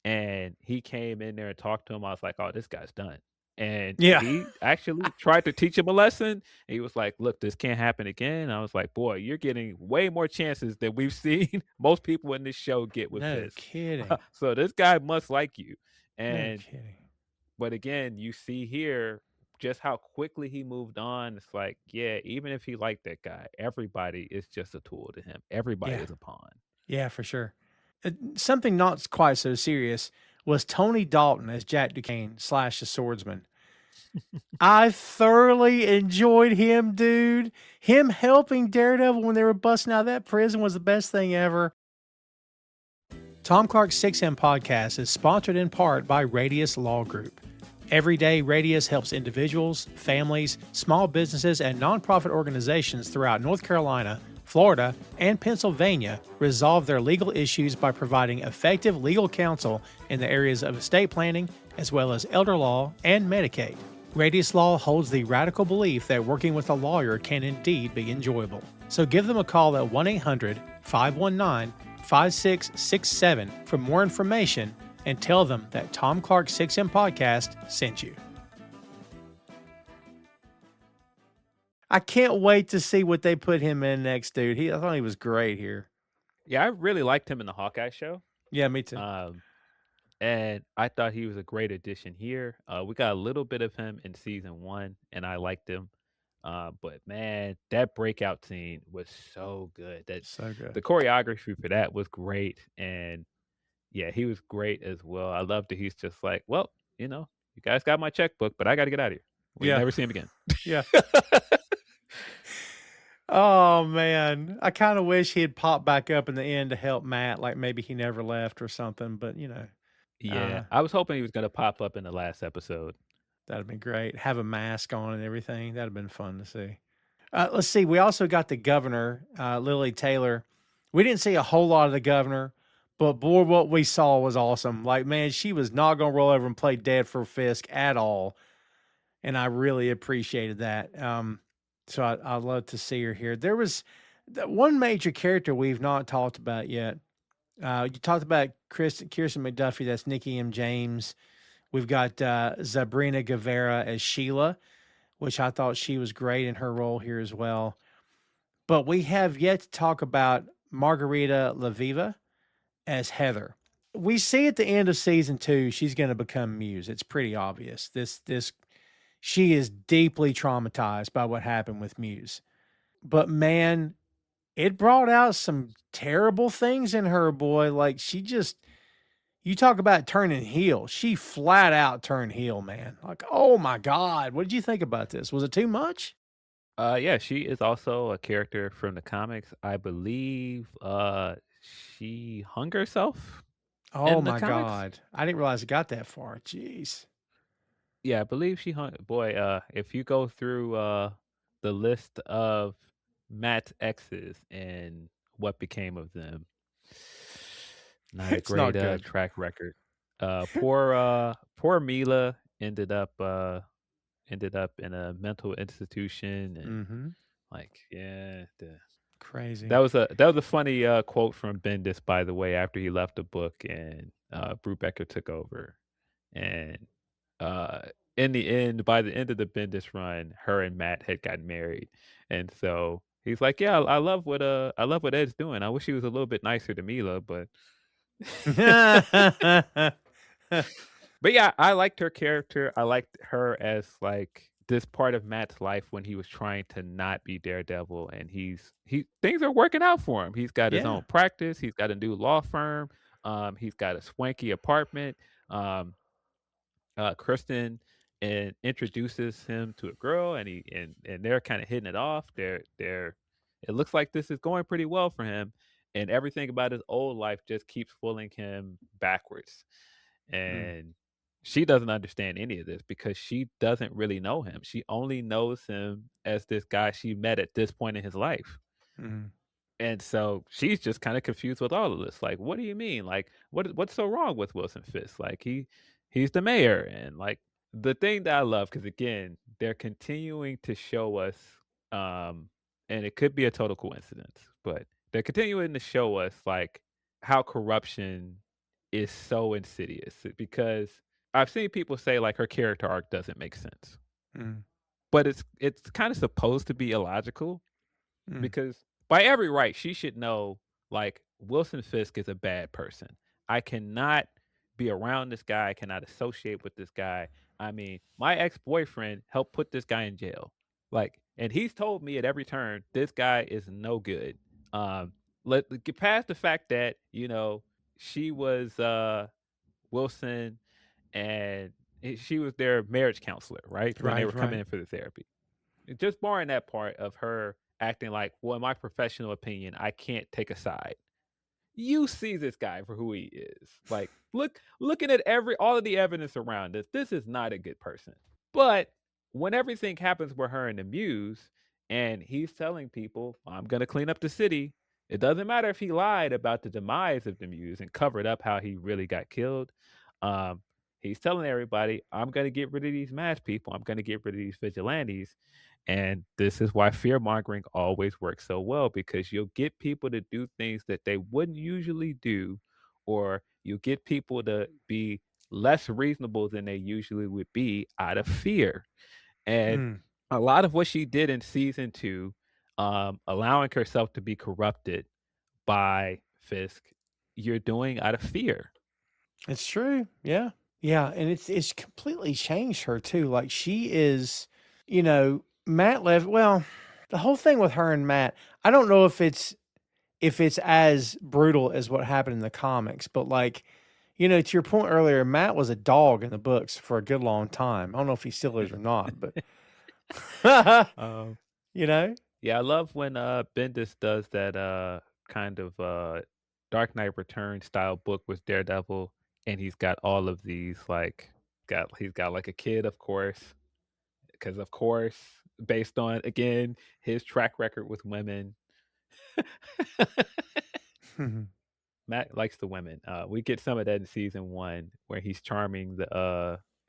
and he came in there and talked to him, I was like, "Oh, this guy's done." And Yeah. he actually tried to teach him a lesson. And he was like, "Look, this can't happen again." I was like, "Boy, you're getting way more chances than we've seen most people in this show get with No Fisk." kidding. So this guy must like you. No And kidding. but again, you see here just how quickly he moved on. It's like, yeah, even if he liked that guy, everybody is just a tool to him. Everybody Yeah. is a pawn. Yeah, for sure. Something not quite so serious was Tony Dalton as Jack Duquesne / the swordsman. I thoroughly enjoyed him, dude. Him helping Daredevil when they were busting out of that prison was the best thing ever. Tom Clark's 6M podcast is sponsored in part by Radius Law Group. Every day, Radius helps individuals, families, small businesses, and nonprofit organizations throughout North Carolina, Florida, and Pennsylvania resolve their legal issues by providing effective legal counsel in the areas of estate planning, as well as elder law and Medicaid. Radius Law holds the radical belief that working with a lawyer can indeed be enjoyable. So give them a call at 1-800-519-5667 for more information and tell them that Tom Clark's 6M podcast sent you. I can't wait to see what they put him in next, dude. I thought he was great here. Yeah, I really liked him in the Hawkeye show. Yeah, me too. And I thought he was a great addition here. We got a little bit of him in season 1, and I liked him. But man, that breakout scene was so good. So good. The choreography for that was great, and yeah, he was great as well. I love that he's just like, well, you guys got my checkbook, but I got to get out of here. We Yeah. never see him again. Yeah. Oh man, I kind of wish he'd pop back up in the end to help Matt, like maybe he never left or something. But Yeah, I was hoping he was gonna pop up in the last episode. that'd been great. Have a mask on and everything. That'd have been fun to see. Let's see. We also got the governor, Lily Taylor. We didn't see a whole lot of the governor, but boy, what we saw was awesome. Like, man, she was not going to roll over and play dead for Fisk at all. And I really appreciated that. So I love to see her here. There was one major character we've not talked about yet. You talked about Kirsten McDuffie. That's Nikki M. James. We've got Sabrina Guevara as Sheila, which I thought she was great in her role here as well. But we have yet to talk about Margarita LaViva as Heather. We see at the end of season 2, she's going to become Muse. It's pretty obvious. She is deeply traumatized by what happened with Muse. But man, it brought out some terrible things in her, boy. Like you talk about turning heel. She flat out turned heel, man. Like, oh my God. What did you think about this? Was it too much? Yeah, she is also a character from the comics. I believe she hung herself Oh in the my comics. God. I didn't realize it got that far. Jeez. Yeah, I believe she hung. Boy, if you go through the list of Matt's exes and what became of them, not a It's not great good. track record. Poor Mila ended up in a mental institution and Mm-hmm. Crazy. that was a funny quote from Bendis, by the way, after he left the book and Brubaker took over. And uh, in the end, by the end of the Bendis run, her and Matt had gotten married, and so he's like, "Yeah, I love what Ed's doing. I wish he was a little bit nicer to Mila, but." But yeah, I liked her character. I liked her as like this part of Matt's life when he was trying to not be Daredevil, and things are working out for him. He's got his Yeah. own practice. He's got a new law firm. He's got a swanky apartment. Kristen and introduces him to a girl, and they're kind of hitting it off. It looks like this is going pretty well for him, and everything about his old life just keeps pulling him backwards. And she doesn't understand any of this because she doesn't really know him. She only knows him as this guy she met at this point in his life. And so she's just kind of confused with all of this. Like, what do you mean? Like, what's so wrong with Wilson Fisk? Like, he's the mayor. And like the thing that I love, because again, they're continuing to show us, and it could be a total coincidence, but they're continuing to show us like how corruption is so insidious. Because I've seen people say like her character arc doesn't make sense, but it's kind of supposed to be illogical because by every right she should know like Wilson Fisk is a bad person. I cannot be around this guy. I cannot associate with this guy. I mean, my ex-boyfriend helped put this guy in jail. Like, and he's told me at every turn this guy is no good. Let get past the fact that she was Wilson and she was their marriage counselor, right? When they were coming in for the therapy. Just barring that part of her acting like, well, in my professional opinion, I can't take a side. You see this guy for who he is. Like, looking at all of the evidence around this, this is not a good person. But when everything happens with her and the Muse, and he's telling people, I'm gonna clean up the city. It doesn't matter if he lied about the demise of the Muse and covered up how he really got killed. He's telling everybody, I'm gonna get rid of these masked people. I'm gonna get rid of these vigilantes. And this is why fear mongering always works so well, because you'll get people to do things that they wouldn't usually do, or you'll get people to be less reasonable than they usually would be out of fear. And a lot of what she did in season 2, allowing herself to be corrupted by Fisk, you're doing out of fear. It's true. Yeah. Yeah. And it's completely changed her too. Like she is, Matt left. Well, the whole thing with her and Matt, I don't know if it's as brutal as what happened in the comics, but like, You know, to your point earlier, Matt was a dog in the books for a good long time. I don't know if he still is or not, but Um, you know, yeah, I love when Bendis does that kind of Dark Knight Return style book with Daredevil, and he's got all of these like he's got like a kid, of course, because of course, based on again his track record with women. Matt likes the women. We get some of that in season 1 where he's charming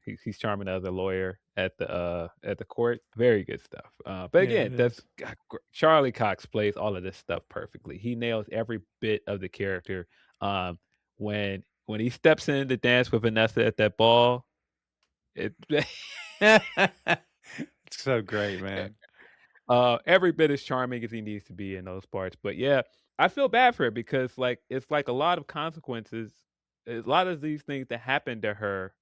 he's charming the other lawyer at the court. Very good stuff. But yeah, again, it that's is. Charlie Cox plays all of this stuff perfectly. He nails every bit of the character. Um, when he steps in to dance with Vanessa at that ball, it It's so great, man. every bit as charming as he needs to be in those parts. But yeah, I feel bad for her because like it's like a lot of consequences, a lot of these things that happen to her.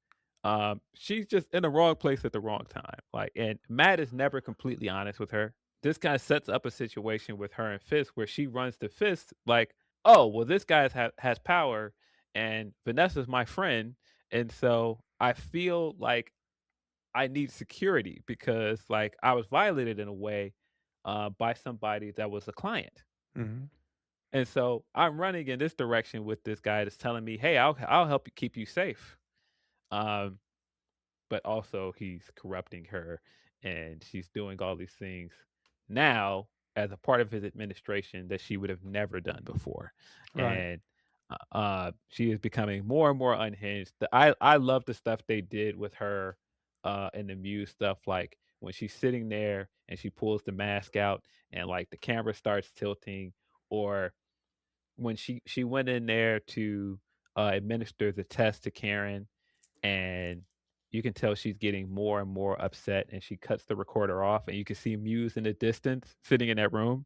She's just in the wrong place at the wrong time. Like, and Matt is never completely honest with her. This kind of sets up a situation with her and Fisk where she runs to Fisk like, oh, well, this guy has power, and Vanessa's my friend, and so I feel like I need security because like I was violated in a way by somebody that was a client. Hmm. And so I'm running in this direction with this guy that's telling me, "Hey, I'll help you keep you safe." Um, but also he's corrupting her, and she's doing all these things now as a part of his administration that she would have never done before. Right. And she is becoming more and more unhinged. I love the stuff they did with her and the Muse stuff, like when she's sitting there and she pulls the mask out and like the camera starts tilting, or when she went in there to administer the test to Karen, and you can tell she's getting more and more upset, and she cuts the recorder off, and you can see Muse in the distance sitting in that room.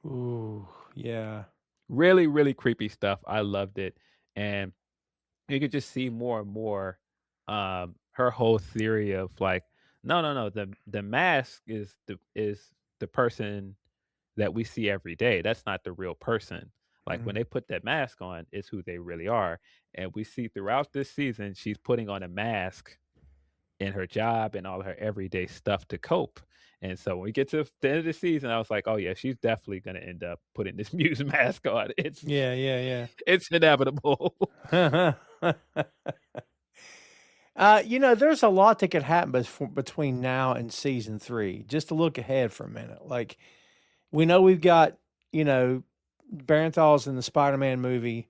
Ooh, yeah. Really, really creepy stuff. I loved it. And you could just see more and more her whole theory of like, no, the mask is the person that we see every day. That's not the real person. Like when Mhm. they put that mask on, it's who they really are. And we see throughout this season, she's putting on a mask in her job and all of her everyday stuff to cope. And so when we get to the end of the season, I was like, oh yeah, she's definitely gonna end up putting this Muse mask on. Yeah, yeah, It's inevitable. yeah. You know, there's a lot that could happen between now and season 3. Just to look ahead for a minute, like we know we've got, you know, Barenthal's in the Spider-Man movie.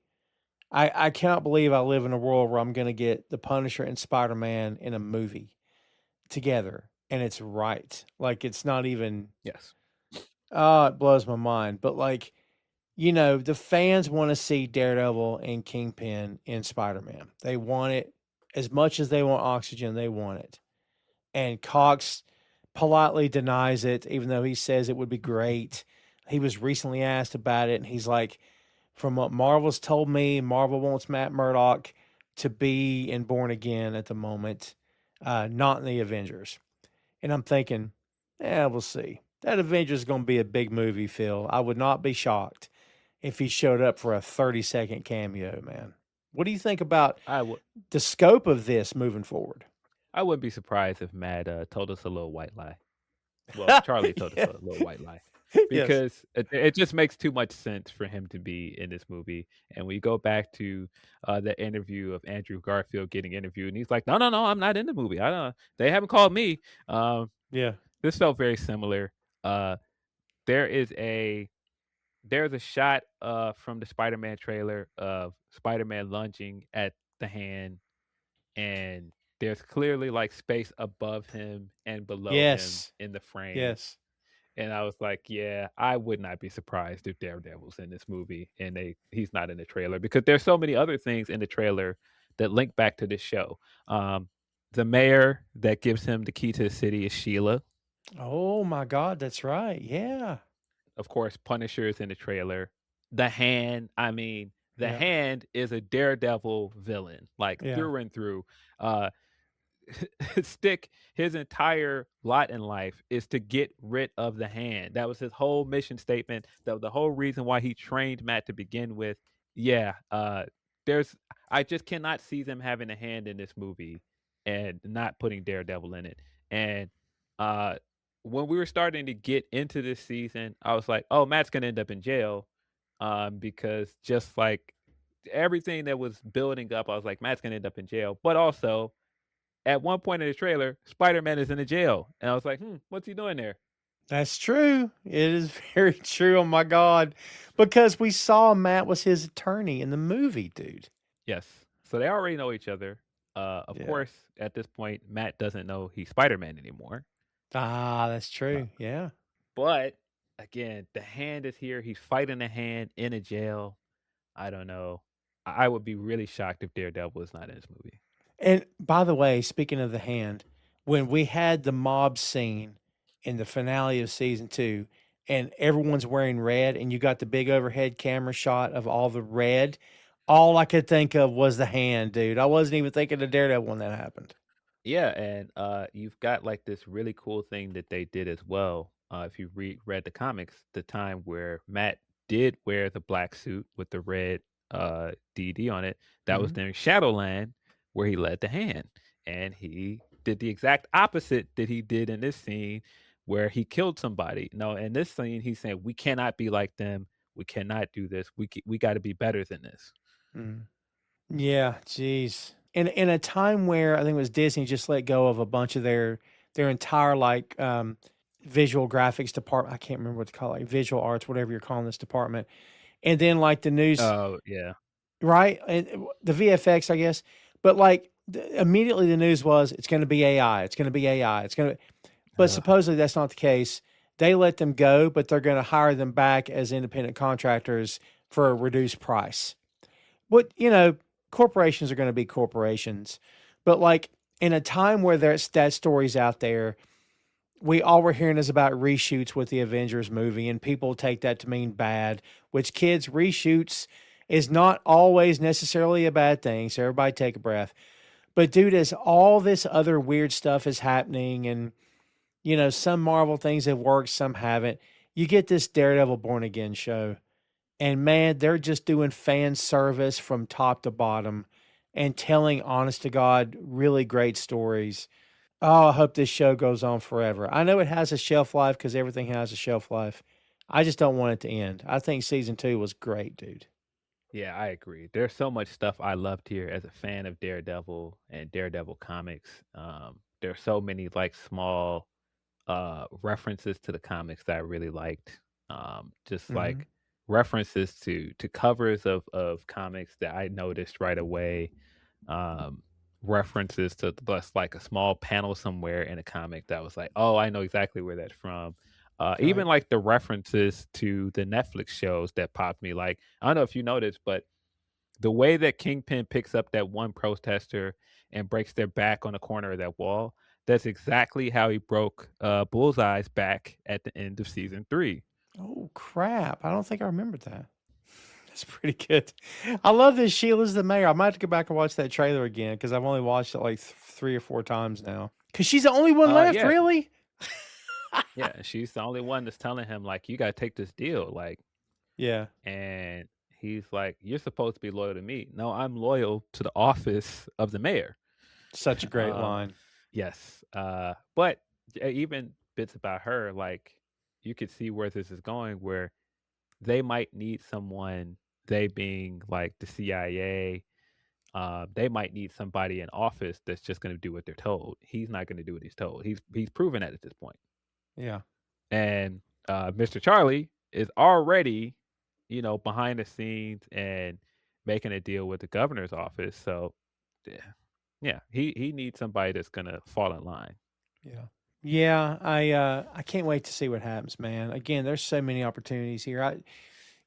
I cannot believe I live in a world where I'm going to get the Punisher and Spider-Man in a movie together, and it's right. Like it's not even. Yes. Oh, it blows my mind. But like, you know, the fans want to see Daredevil and Kingpin in Spider-Man. They want it as much as they want Oxygen. They want it, and Cox politely denies it, even though he says it would be great. He was recently asked about it, and he's like, "From what Marvel's told me, Marvel wants Matt Murdock to be in Born Again at the moment, not in the Avengers." And I'm thinking, yeah, we'll see. That Avengers is going to be a big movie, Phil. I would not be shocked if he showed up for a 30-second cameo, man. What do you think about I would the scope of this moving forward? I wouldn't be surprised if Matt told us a little white lie. Well, Charlie told us Yeah. a little white lie Yes. because it just makes too much sense for him to be in this movie. And we go back to the interview of Andrew Garfield getting interviewed, and he's like, "No, I'm not in the movie. I don't. They haven't called me." Um, Yeah. this felt very similar. Uh, there is a there's a shot from the Spider-Man trailer of Spider-Man lunging at the hand, and there's clearly like space above him and below him Yes. in the frame. Yes. And I was like, yeah, I would not be surprised if Daredevil's in this movie and he's not in the trailer because there's so many other things in the trailer that link back to this show. Um, the mayor that gives him the key to the city is Sheila. Oh my God, that's right. Yeah. Of course, Punisher is in the trailer. The Hand, I mean, the Yeah. Hand is a Daredevil villain, like Yeah. through and through. Uh, Stick, his entire lot in life is to get rid of the Hand. That was his whole mission statement. The whole reason why he trained Matt to begin with. Yeah, I just cannot see them having a hand in this movie and not putting Daredevil in it. And uh when we were starting to get into this season, I was like, oh, Matt's gonna end up in jail. Because just like everything that was building up, I was like, Matt's gonna end up in jail. But also, at one point in the trailer, Spider-Man is in a jail. And I was like, what's he doing there? That's true. It is very true. Oh my God. Because we saw Matt was his attorney in the movie, dude. Yes. So they already know each other. Of Yeah. course, at this point, Matt doesn't know he's Spider-Man anymore. Ah, that's true. Yeah. But again, the hand is here. He's fighting a hand in a jail. I don't know. I would be really shocked if Daredevil is not in this movie. And by the way, speaking of the hand, when we had the mob scene in the finale of season 2 and everyone's wearing red and you got the big overhead camera shot of all the red, all I could think of was the hand, dude. I wasn't even thinking of Daredevil when that happened. Yeah, and you've got like this really cool thing that they did as well. If you read the comics, the time where Matt did wear the black suit with the red DD on it, that was Mhm. during Shadowland, where he led the hand, and he did the exact opposite that he did in this scene, where he killed somebody. No, in this scene, he's saying we cannot be like them. We cannot do this. We got to be better than this. Mm. Yeah, jeez. In a time where I think it was Disney just let go of a bunch of their entire like visual graphics department. I can't remember what to call it, like visual arts, whatever you're calling this department. And then like the news, Oh yeah, right? And the VFX, I guess. But like immediately the news was it's going to be AI. It's going to be AI. It's going to but supposedly that's not the case. They let them go, but they're going to hire them back as independent contractors for a reduced price. What, corporations are going to be corporations. But like in a time where there's that story's out there, we all we're hearing is about reshoots with the Avengers movie, and people take that to mean bad, which kids reshoots is not always necessarily a bad thing. So everybody take a breath. But dude, as all this other weird stuff is happening, and some Marvel things have worked, some haven't. You get this Daredevil Born Again show, and man, they're just doing fan service from top to bottom and telling honest to God, really great stories. Oh, I hope this show goes on forever. I know it has a shelf life because everything has a shelf life. I just don't want it to end. I think season 2 was great, dude. yeah, I agree. There's so much stuff I loved here as a fan of Daredevil and Daredevil comics. There's so many like small references to the comics that I really liked. Just Hmm. like references to covers of comics that I noticed right away. Um, references to just like a small panel somewhere in a comic that was like, oh, I know exactly where that's from. Even Right. like the references to the Netflix shows that popped me. Like, I don't know if you noticed, but the way that Kingpin picks up that one protester and breaks their back on the corner of that wall, that's exactly how he broke Bullseye's back at the end of season 3. Oh, crap. I don't think I remembered that. That's pretty good. I love this Sheila's the mayor. I might have to go back and watch that trailer again because I've only watched it like 3 or 4 times now. Because she's the only one left, Yeah, really? yeah. She's the only one that's telling him like, you gotta take this deal, like, Yeah. and he's like, you're supposed to be loyal to me. No, I'm loyal to the office of the mayor. Such a great um, line. yes, but even bits about her, like, you could see where this is going, where they might need someone, they being like the CIA, they might need somebody in office that's just going to do what they're told. He's not going to do what he's told. He's proven that at this point. Yeah. And Mr. Charlie is already, behind the scenes and making a deal with the governor's office. So, yeah, yeah, he needs somebody that's going to fall in line. Yeah. Yeah, I can't wait to see what happens, man. Again, there's so many opportunities here.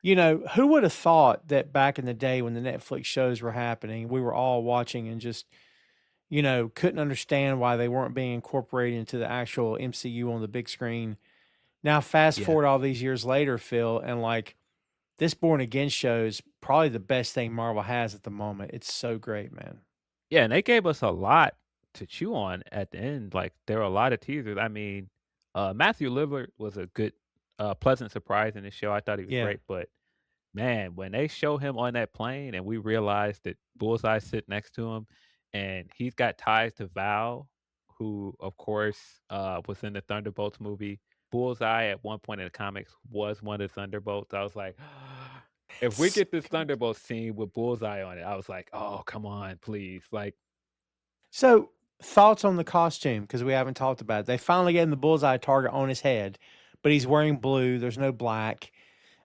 Who would have thought that back in the day when the Netflix shows were happening, we were all watching and just, couldn't understand why they weren't being incorporated into the actual MCU on the big screen. Now, fast Yeah. forward all these years later, Phil, and like this Born Again show is probably the best thing Marvel has at the moment. It's so great, man. Yeah, and they gave us a lot to chew on at the end. Like, there were a lot of teasers. I mean, Matthew Lillard was a good, pleasant surprise in this show. I thought he was Yeah. great, but man, when they show him on that plane and we realize that Bullseye sit next to him and he's got ties to Val, who of course was in the Thunderbolts movie. Bullseye at one point in the comics was one of the Thunderbolts. I was like, if we It's get this Thunderbolts scene with Bullseye on it, I was like, oh, come on, please. Like, So, thoughts on the costume? Because we haven't talked about it. They finally gave him the bullseye target on his head, but he's wearing blue. There's no black.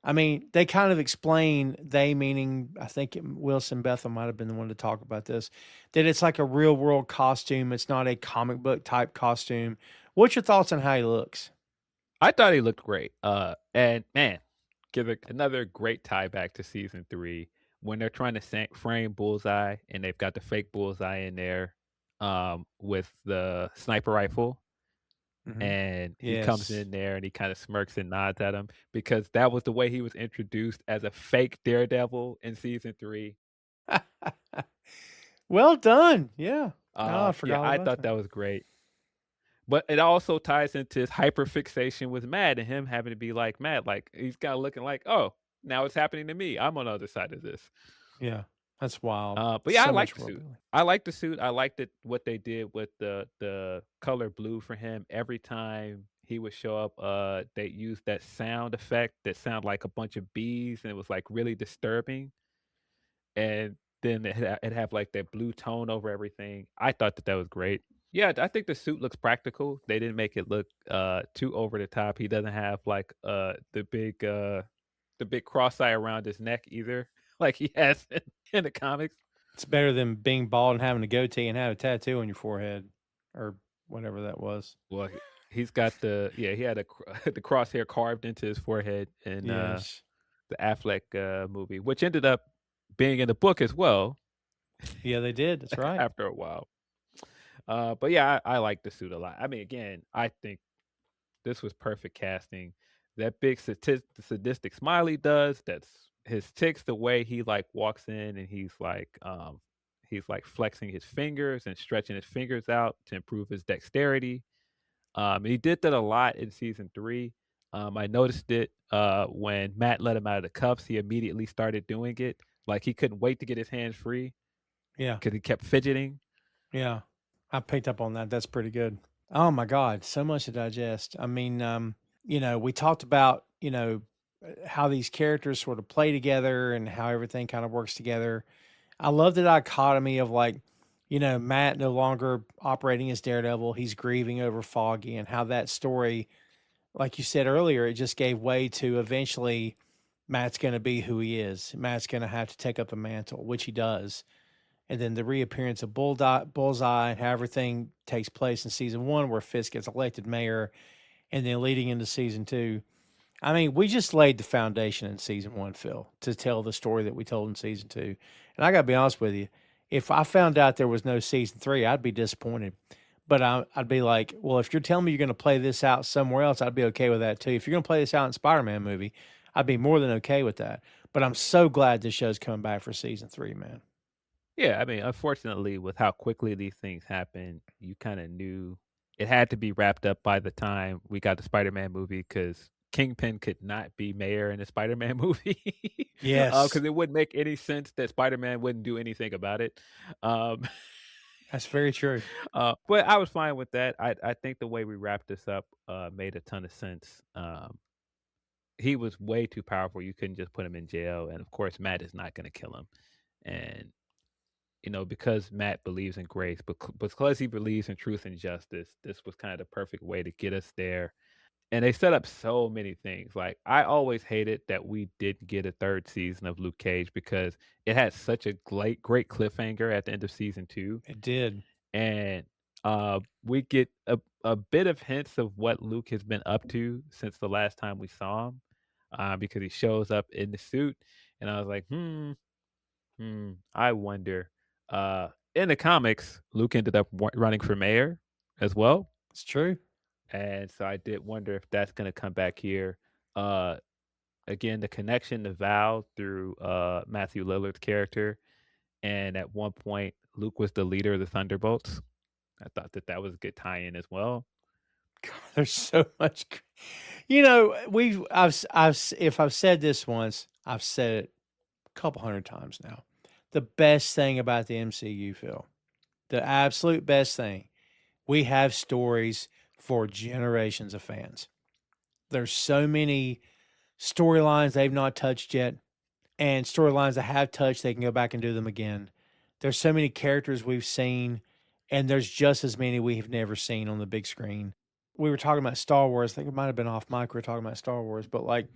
I mean, they kind of explain, they meaning, I think Wilson Bethel might have been the one to talk about this, that it's like a real world costume. It's not a comic book type costume. What's your thoughts on how he looks? I thought he looked great. And man, give it another great tie back to season 3 when they're trying to frame Bullseye and they've got the fake Bullseye in there with the sniper rifle. Mm-hmm. And he comes Yes. in there and he kind of smirks and nods at him because that was the way he was introduced as a fake Daredevil in season 3. Well done. Yeah. Oh, I Yeah, forgot all I about thought that. that was great. But it also ties into his hyperfixation with Matt and him having to be like Matt, like he's kind of looking like, oh, now it's happening to me. I'm on the other side of this. Yeah. That's wild. But yeah, I So like much the world suit. building. I like the suit. I liked it what they did with the color blue for him. Every time he would show up, they used that sound effect that sounded like a bunch of bees, and it was like really disturbing. And then it have like that blue tone over everything. I thought that was great. Yeah, I think the suit looks practical. They didn't make it look too over the top. He doesn't have like the big cross eye around his neck either, like he has in the comics. It's better than being bald and having a goatee and have a tattoo on your forehead or whatever that was. Well, he's got he had the crosshair carved into his forehead in Yes. the Affleck movie, which ended up being in the book as well Yeah, they did. That's right. after a while. But yeah, I like the suit a lot. I mean, again, I think this was perfect casting. That big sadistic smile he does, that's his ticks, the way he like walks in and he's like flexing his fingers and stretching his fingers out to improve his dexterity. He did that a lot in season 3. I noticed it when Matt let him out of the cuffs. He immediately started doing it. Like he couldn't wait to get his hands free Yeah. because he kept fidgeting. Yeah. I picked up on that. That's pretty good. Oh my God. So much to digest. I mean, we talked about, how these characters sort of play together and how everything kind of works together. I love the dichotomy of like, Matt no longer operating as Daredevil. He's grieving over Foggy and how that story, like you said earlier, it just gave way to eventually Matt's going to be who he is. Matt's going to have to take up the mantle, which he does. And then the reappearance of Bullseye and how everything takes place in season 1, where Fisk gets elected mayor, and then leading into season 2. I mean, we just laid the foundation in season 1, Phil, to tell the story that we told in season 2. And I got to be honest with you, if I found out there was no season 3, I'd be disappointed. But I'd be like, well, if you're telling me you're going to play this out somewhere else, I'd be okay with that too. If you're going to play this out in Spider-Man movie, I'd be more than okay with that. But I'm so glad this show's coming back for season 3, man. Yeah, I mean, unfortunately, with how quickly these things happen, you kind of knew it had to be wrapped up by the time we got the Spider-Man movie because Kingpin could not be mayor in the Spider-Man movie Yes, because it wouldn't make any sense that Spider-Man wouldn't do anything about it. Um, that's very true. but I was fine with that. I think the way we wrapped this up made a ton of sense. He was way too powerful. You couldn't just put him in jail, and of course, Matt is not going to kill him. And because Matt believes in grace, but because he believes in truth and justice, this was kind of the perfect way to get us there. And they set up so many things. Like I always hated that we didn't get a third season of Luke Cage because it had such a great cliffhanger at the end of season 2, It did. and we get a bit of hints of what Luke has been up to since the last time we saw him, because he shows up in the suit, and I was like, I wonder. In the comics, Luke ended up running for mayor as well, It's true. and so I did wonder if that's going to come back here. Uh, Again, the connection to Val through Matthew Lillard's character, and at one point, Luke was the leader of the Thunderbolts. I thought that was a good tie-in as well. God, there's so much. You know, if I've said this once, I've said it a couple hundred times now. The best thing about the MCU, Phil, the absolute best thing, we have stories for generations of fans. There's so many storylines they've not touched yet, and storylines that have touched, they can go back and do them again. There's so many characters we've seen, and there's just as many we have never seen on the big screen. We were talking about Star Wars. I think it might have been off mic. We were talking about Star Wars, but like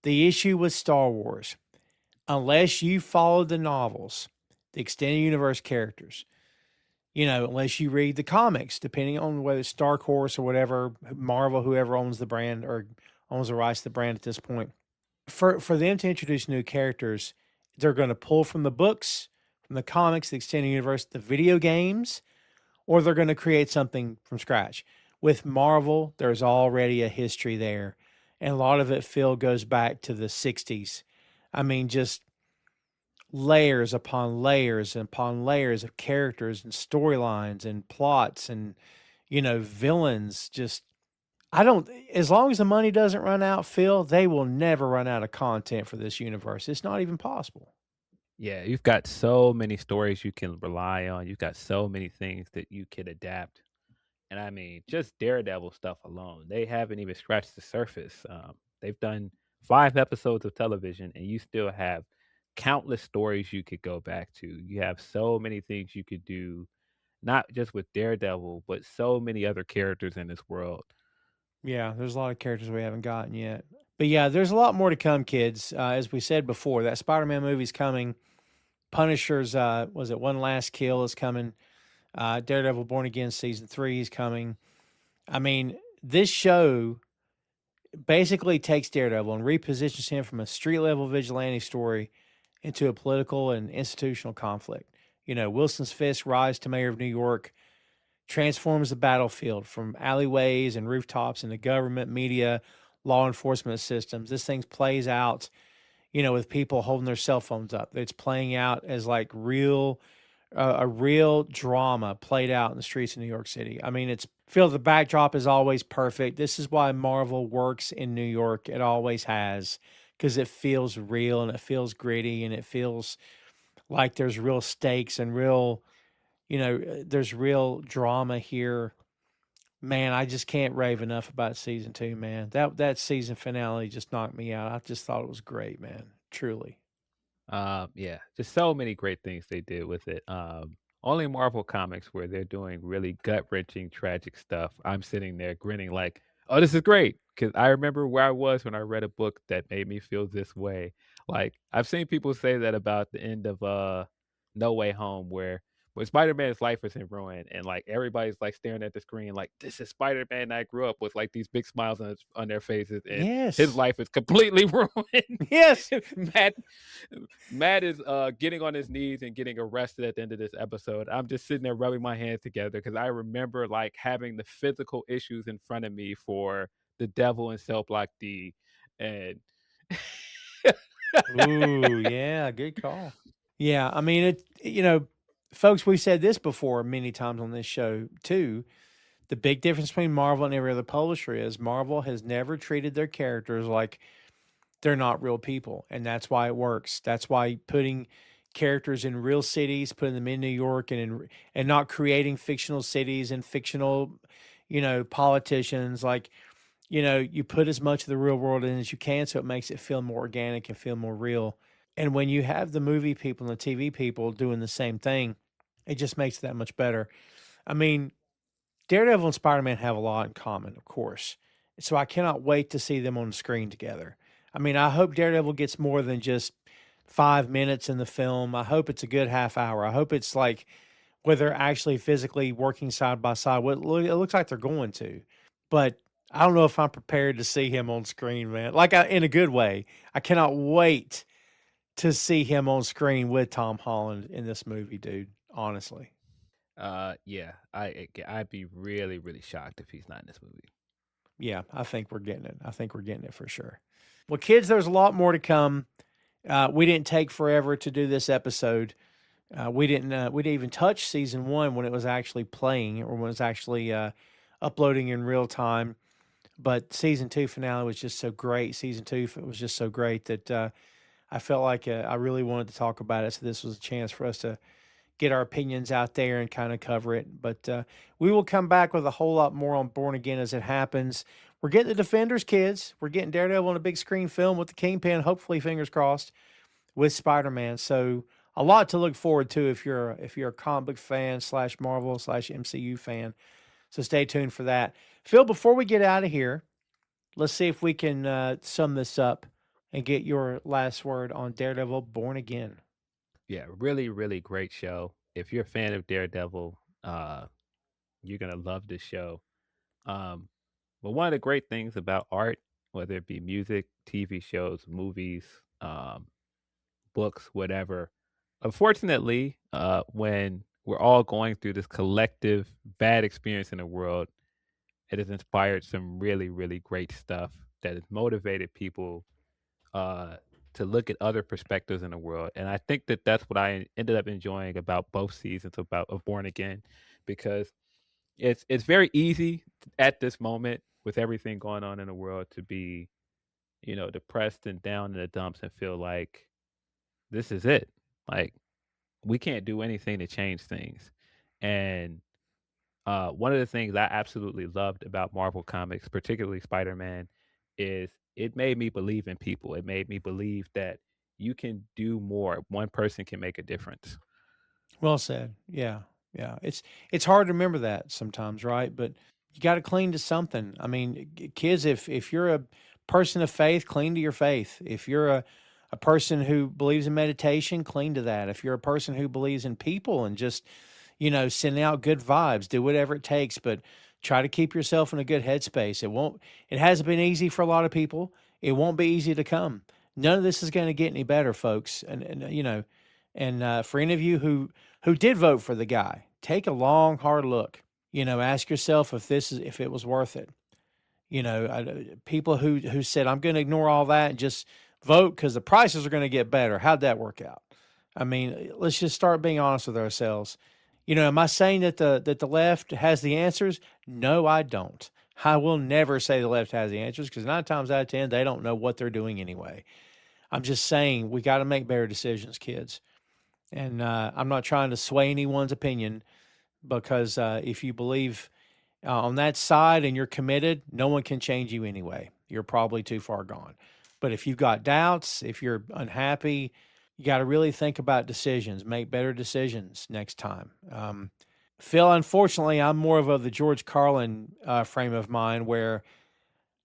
the issue with Star Wars, unless you follow the novels, the extended universe characters, unless you read the comics, depending on whether it's Dark Horse or whatever, Marvel, whoever owns the brand or owns the rights to the brand at this point, for them to introduce new characters, they're going to pull from the books, from the comics, the extended universe, the video games, or they're going to create something from scratch. With Marvel, there's already a history there, and a lot of it, Phil, goes back to the 60s. I mean, just layers upon layers and upon layers of characters and storylines and plots and, villains. Just, as long as the money doesn't run out, Phil, they will never run out of content for this universe. It's not even possible. Yeah, you've got so many stories you can rely on. You've got so many things that you can adapt. And I mean, just Daredevil stuff alone, they haven't even scratched the surface. They've done 5 episodes of television, and you still have countless stories you could go back to. You have so many things you could do, not just with Daredevil, but so many other characters in this world. Yeah, there's a lot of characters we haven't gotten yet. But yeah, there's a lot more to come, kids. As we said before, that Spider-Man movie's coming. Punisher's, was it One Last Kill is coming. Daredevil Born Again Season 3 is coming. I mean, this show basically takes Daredevil and repositions him from a street-level vigilante story into a political and institutional conflict. Wilson Fisk rise to mayor of New York transforms the battlefield from alleyways and rooftops into government, media, law enforcement systems. This thing plays out, with people holding their cell phones up. It's playing out as like a real drama played out in the streets of New York City. I mean, the backdrop is always perfect. This is why Marvel works in New York. It always has, because it feels real and it feels gritty and it feels like there's real stakes and there's real drama here. Man, I just can't rave enough about season 2, man. That season finale just knocked me out. I just thought it was great, man. Truly. Yeah, just so many great things they did with it. Only Marvel Comics where they're doing really gut-wrenching, tragic stuff. I'm sitting there grinning like, "Oh, this is great," because I remember where I was when I read a book that made me feel this way. Like I've seen people say that about the end of No Way Home, where Spider-Man's life is in ruin, and like everybody's like staring at the screen, like this is Spider-Man I grew up with, like these big smiles on their faces, and his Yes. life is completely ruined. Yes. Matt is getting on his knees and getting arrested at the end of this episode. I'm just sitting there rubbing my hands together because I remember like having the physical issues in front of me for the Devil and Cell Block D, and Ooh, yeah, good call. Yeah, I mean, folks, we've said this before many times on this show too. The big difference between Marvel and every other publisher is Marvel has never treated their characters like they're not real people, and that's why it works. That's why putting characters in real cities, putting them in New York, and not creating fictional cities and fictional, politicians. Like, you put as much of the real world in as you can, so it makes it feel more organic and feel more real. And when you have the movie people and the TV people doing the same thing, it just makes it that much better. I mean, Daredevil and Spider-Man have a lot in common, of course. So I cannot wait to see them on the screen together. I mean, I hope Daredevil gets more than just 5 minutes in the film. I hope it's a good half hour. I hope it's like where they're actually physically working side by side. It looks like they're going to. But I don't know if I'm prepared to see him on screen, man. In a good way. I cannot wait to see him on screen with Tom Holland in this movie, dude. Honestly. yeah, I'd be really really shocked if he's not in this movie. Yeah, I think we're getting it. I think we're getting it for sure. Well, kids, there's a lot more to come. We didn't take forever to do this episode. We didn't even touch season 1 when it was actually playing or when it was actually uploading in real time. But season two finale was just so great. Season two was just so great that I felt like I really wanted to talk about it. So this was a chance for us to get our opinions out there and kind of cover it. But we will come back with a whole lot more on Born Again as it happens. We're getting the Defenders, kids. We're getting Daredevil on a big screen film with the Kingpin, hopefully, fingers crossed, with Spider-Man. So a lot to look forward to if you're a comic book fan / Marvel / MCU fan. So stay tuned for that. Phil, before we get out of here, let's see if we can sum this up and get your last word on Daredevil Born Again. Yeah, really, really great show. If you're a fan of Daredevil, you're gonna love this show. Um, but one of the great things about art, whether it be music, TV shows, movies, books, whatever, unfortunately, when we're all going through this collective bad experience in the world, it has inspired some really, really great stuff that has motivated people uh, to look at other perspectives in the world. And I think that that's what I ended up enjoying about both seasons of Born Again, because it's very easy at this moment with everything going on in the world to be, depressed and down in the dumps and feel like this is it. Like we can't do anything to change things. And one of the things I absolutely loved about Marvel Comics, particularly Spider-Man, is it made me believe in people. It made me believe that you can do more. One person can make a difference. Well said. Yeah. Yeah. It's hard to remember that sometimes, right? But you got to cling to something. I mean, kids, if you're a person of faith, cling to your faith. If you're a person who believes in meditation, cling to that. If you're a person who believes in people and just, send out good vibes, do whatever it takes, but try to keep yourself in a good headspace. It hasn't been easy for a lot of people. It won't be easy to come. None of this is going to get any better, folks. And for any of you who did vote for the guy, take a long, hard look. Ask yourself if it was worth it. People who said I'm going to ignore all that and just vote because the prices are going to get better. How'd that work out? I mean, let's just start being honest with ourselves. Am I saying that the left has the answers? No, I don't. I will never say the left has the answers because 9 times out of 10 they don't know what they're doing anyway. I'm just saying we got to make better decisions, kids. And I'm not trying to sway anyone's opinion because if you believe on that side and you're committed, no one can change you anyway. You're probably too far gone. But if you've got doubts, if you're unhappy, you got to really think about decisions, make better decisions next time. Phil, unfortunately, I'm more of the George Carlin frame of mind where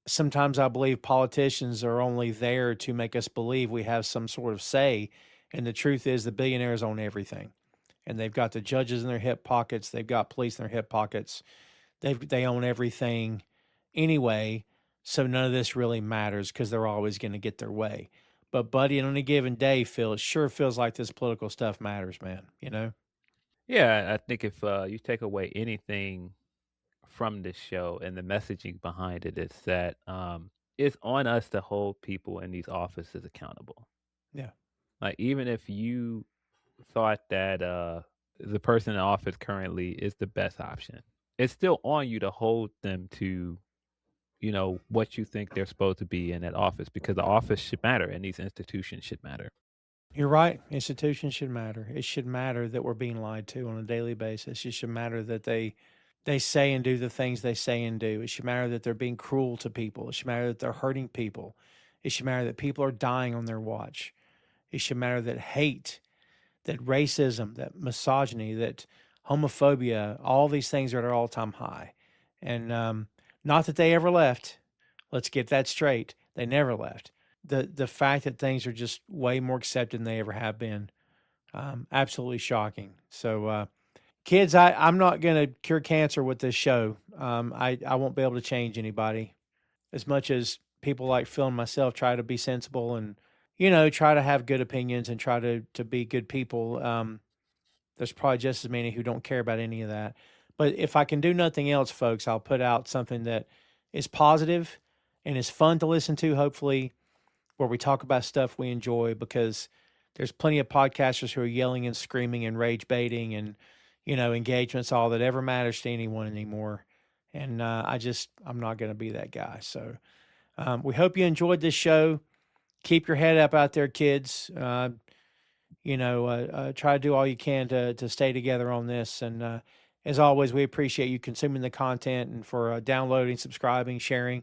sometimes I believe politicians are only there to make us believe we have some sort of say. And the truth is the billionaires own everything. And they've got the judges in their hip pockets. They've got police in their hip pockets. They own everything anyway. So none of this really matters because they're always going to get their way. But buddy, on any given day, Phil, it sure feels like this political stuff matters, man. Yeah, I think if you take away anything from this show and the messaging behind it, it's that it's on us to hold people in these offices accountable. Yeah. Like even if you thought that the person in office currently is the best option, it's still on you to hold them to, what you think they're supposed to be in that office, because the office should matter and these institutions should matter. You're right. Institutions should matter. It should matter that we're being lied to on a daily basis. It should matter that they say and do the things they say and do. It should matter that they're being cruel to people. It should matter that they're hurting people. It should matter that people are dying on their watch. It should matter that hate, that racism, that misogyny, that homophobia, all these things are at an all-time high. And not that they ever left. Let's get that straight. They never left. The fact that things are just way more accepted than they ever have been, absolutely shocking. So, kids, I'm not going to cure cancer with this show. I won't be able to change anybody. As much as people like Phil and myself try to be sensible and, try to have good opinions and try to be good people, there's probably just as many who don't care about any of that. But if I can do nothing else, folks, I'll put out something that is positive and is fun to listen to, hopefully, where we talk about stuff we enjoy, because there's plenty of podcasters who are yelling and screaming and rage baiting and, engagement's all that ever matters to anyone anymore. And I'm not going to be that guy. So we hope you enjoyed this show. Keep your head up out there, kids. Try to do all you can to stay together on this. And as always, we appreciate you consuming the content and for downloading, subscribing, sharing.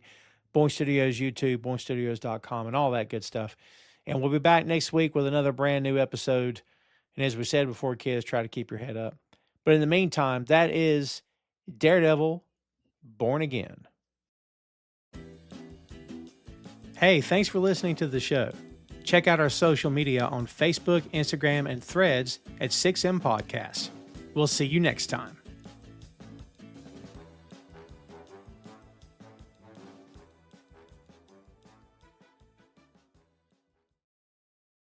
Boink Studios YouTube, boinkstudios.com, and all that good stuff. And we'll be back next week with another brand new episode. And as we said before, kids, try to keep your head up. But in the meantime, that is Daredevil Born Again. Hey, thanks for listening to the show. Check out our social media on Facebook, Instagram, and Threads at 6M Podcast. We'll see you next time.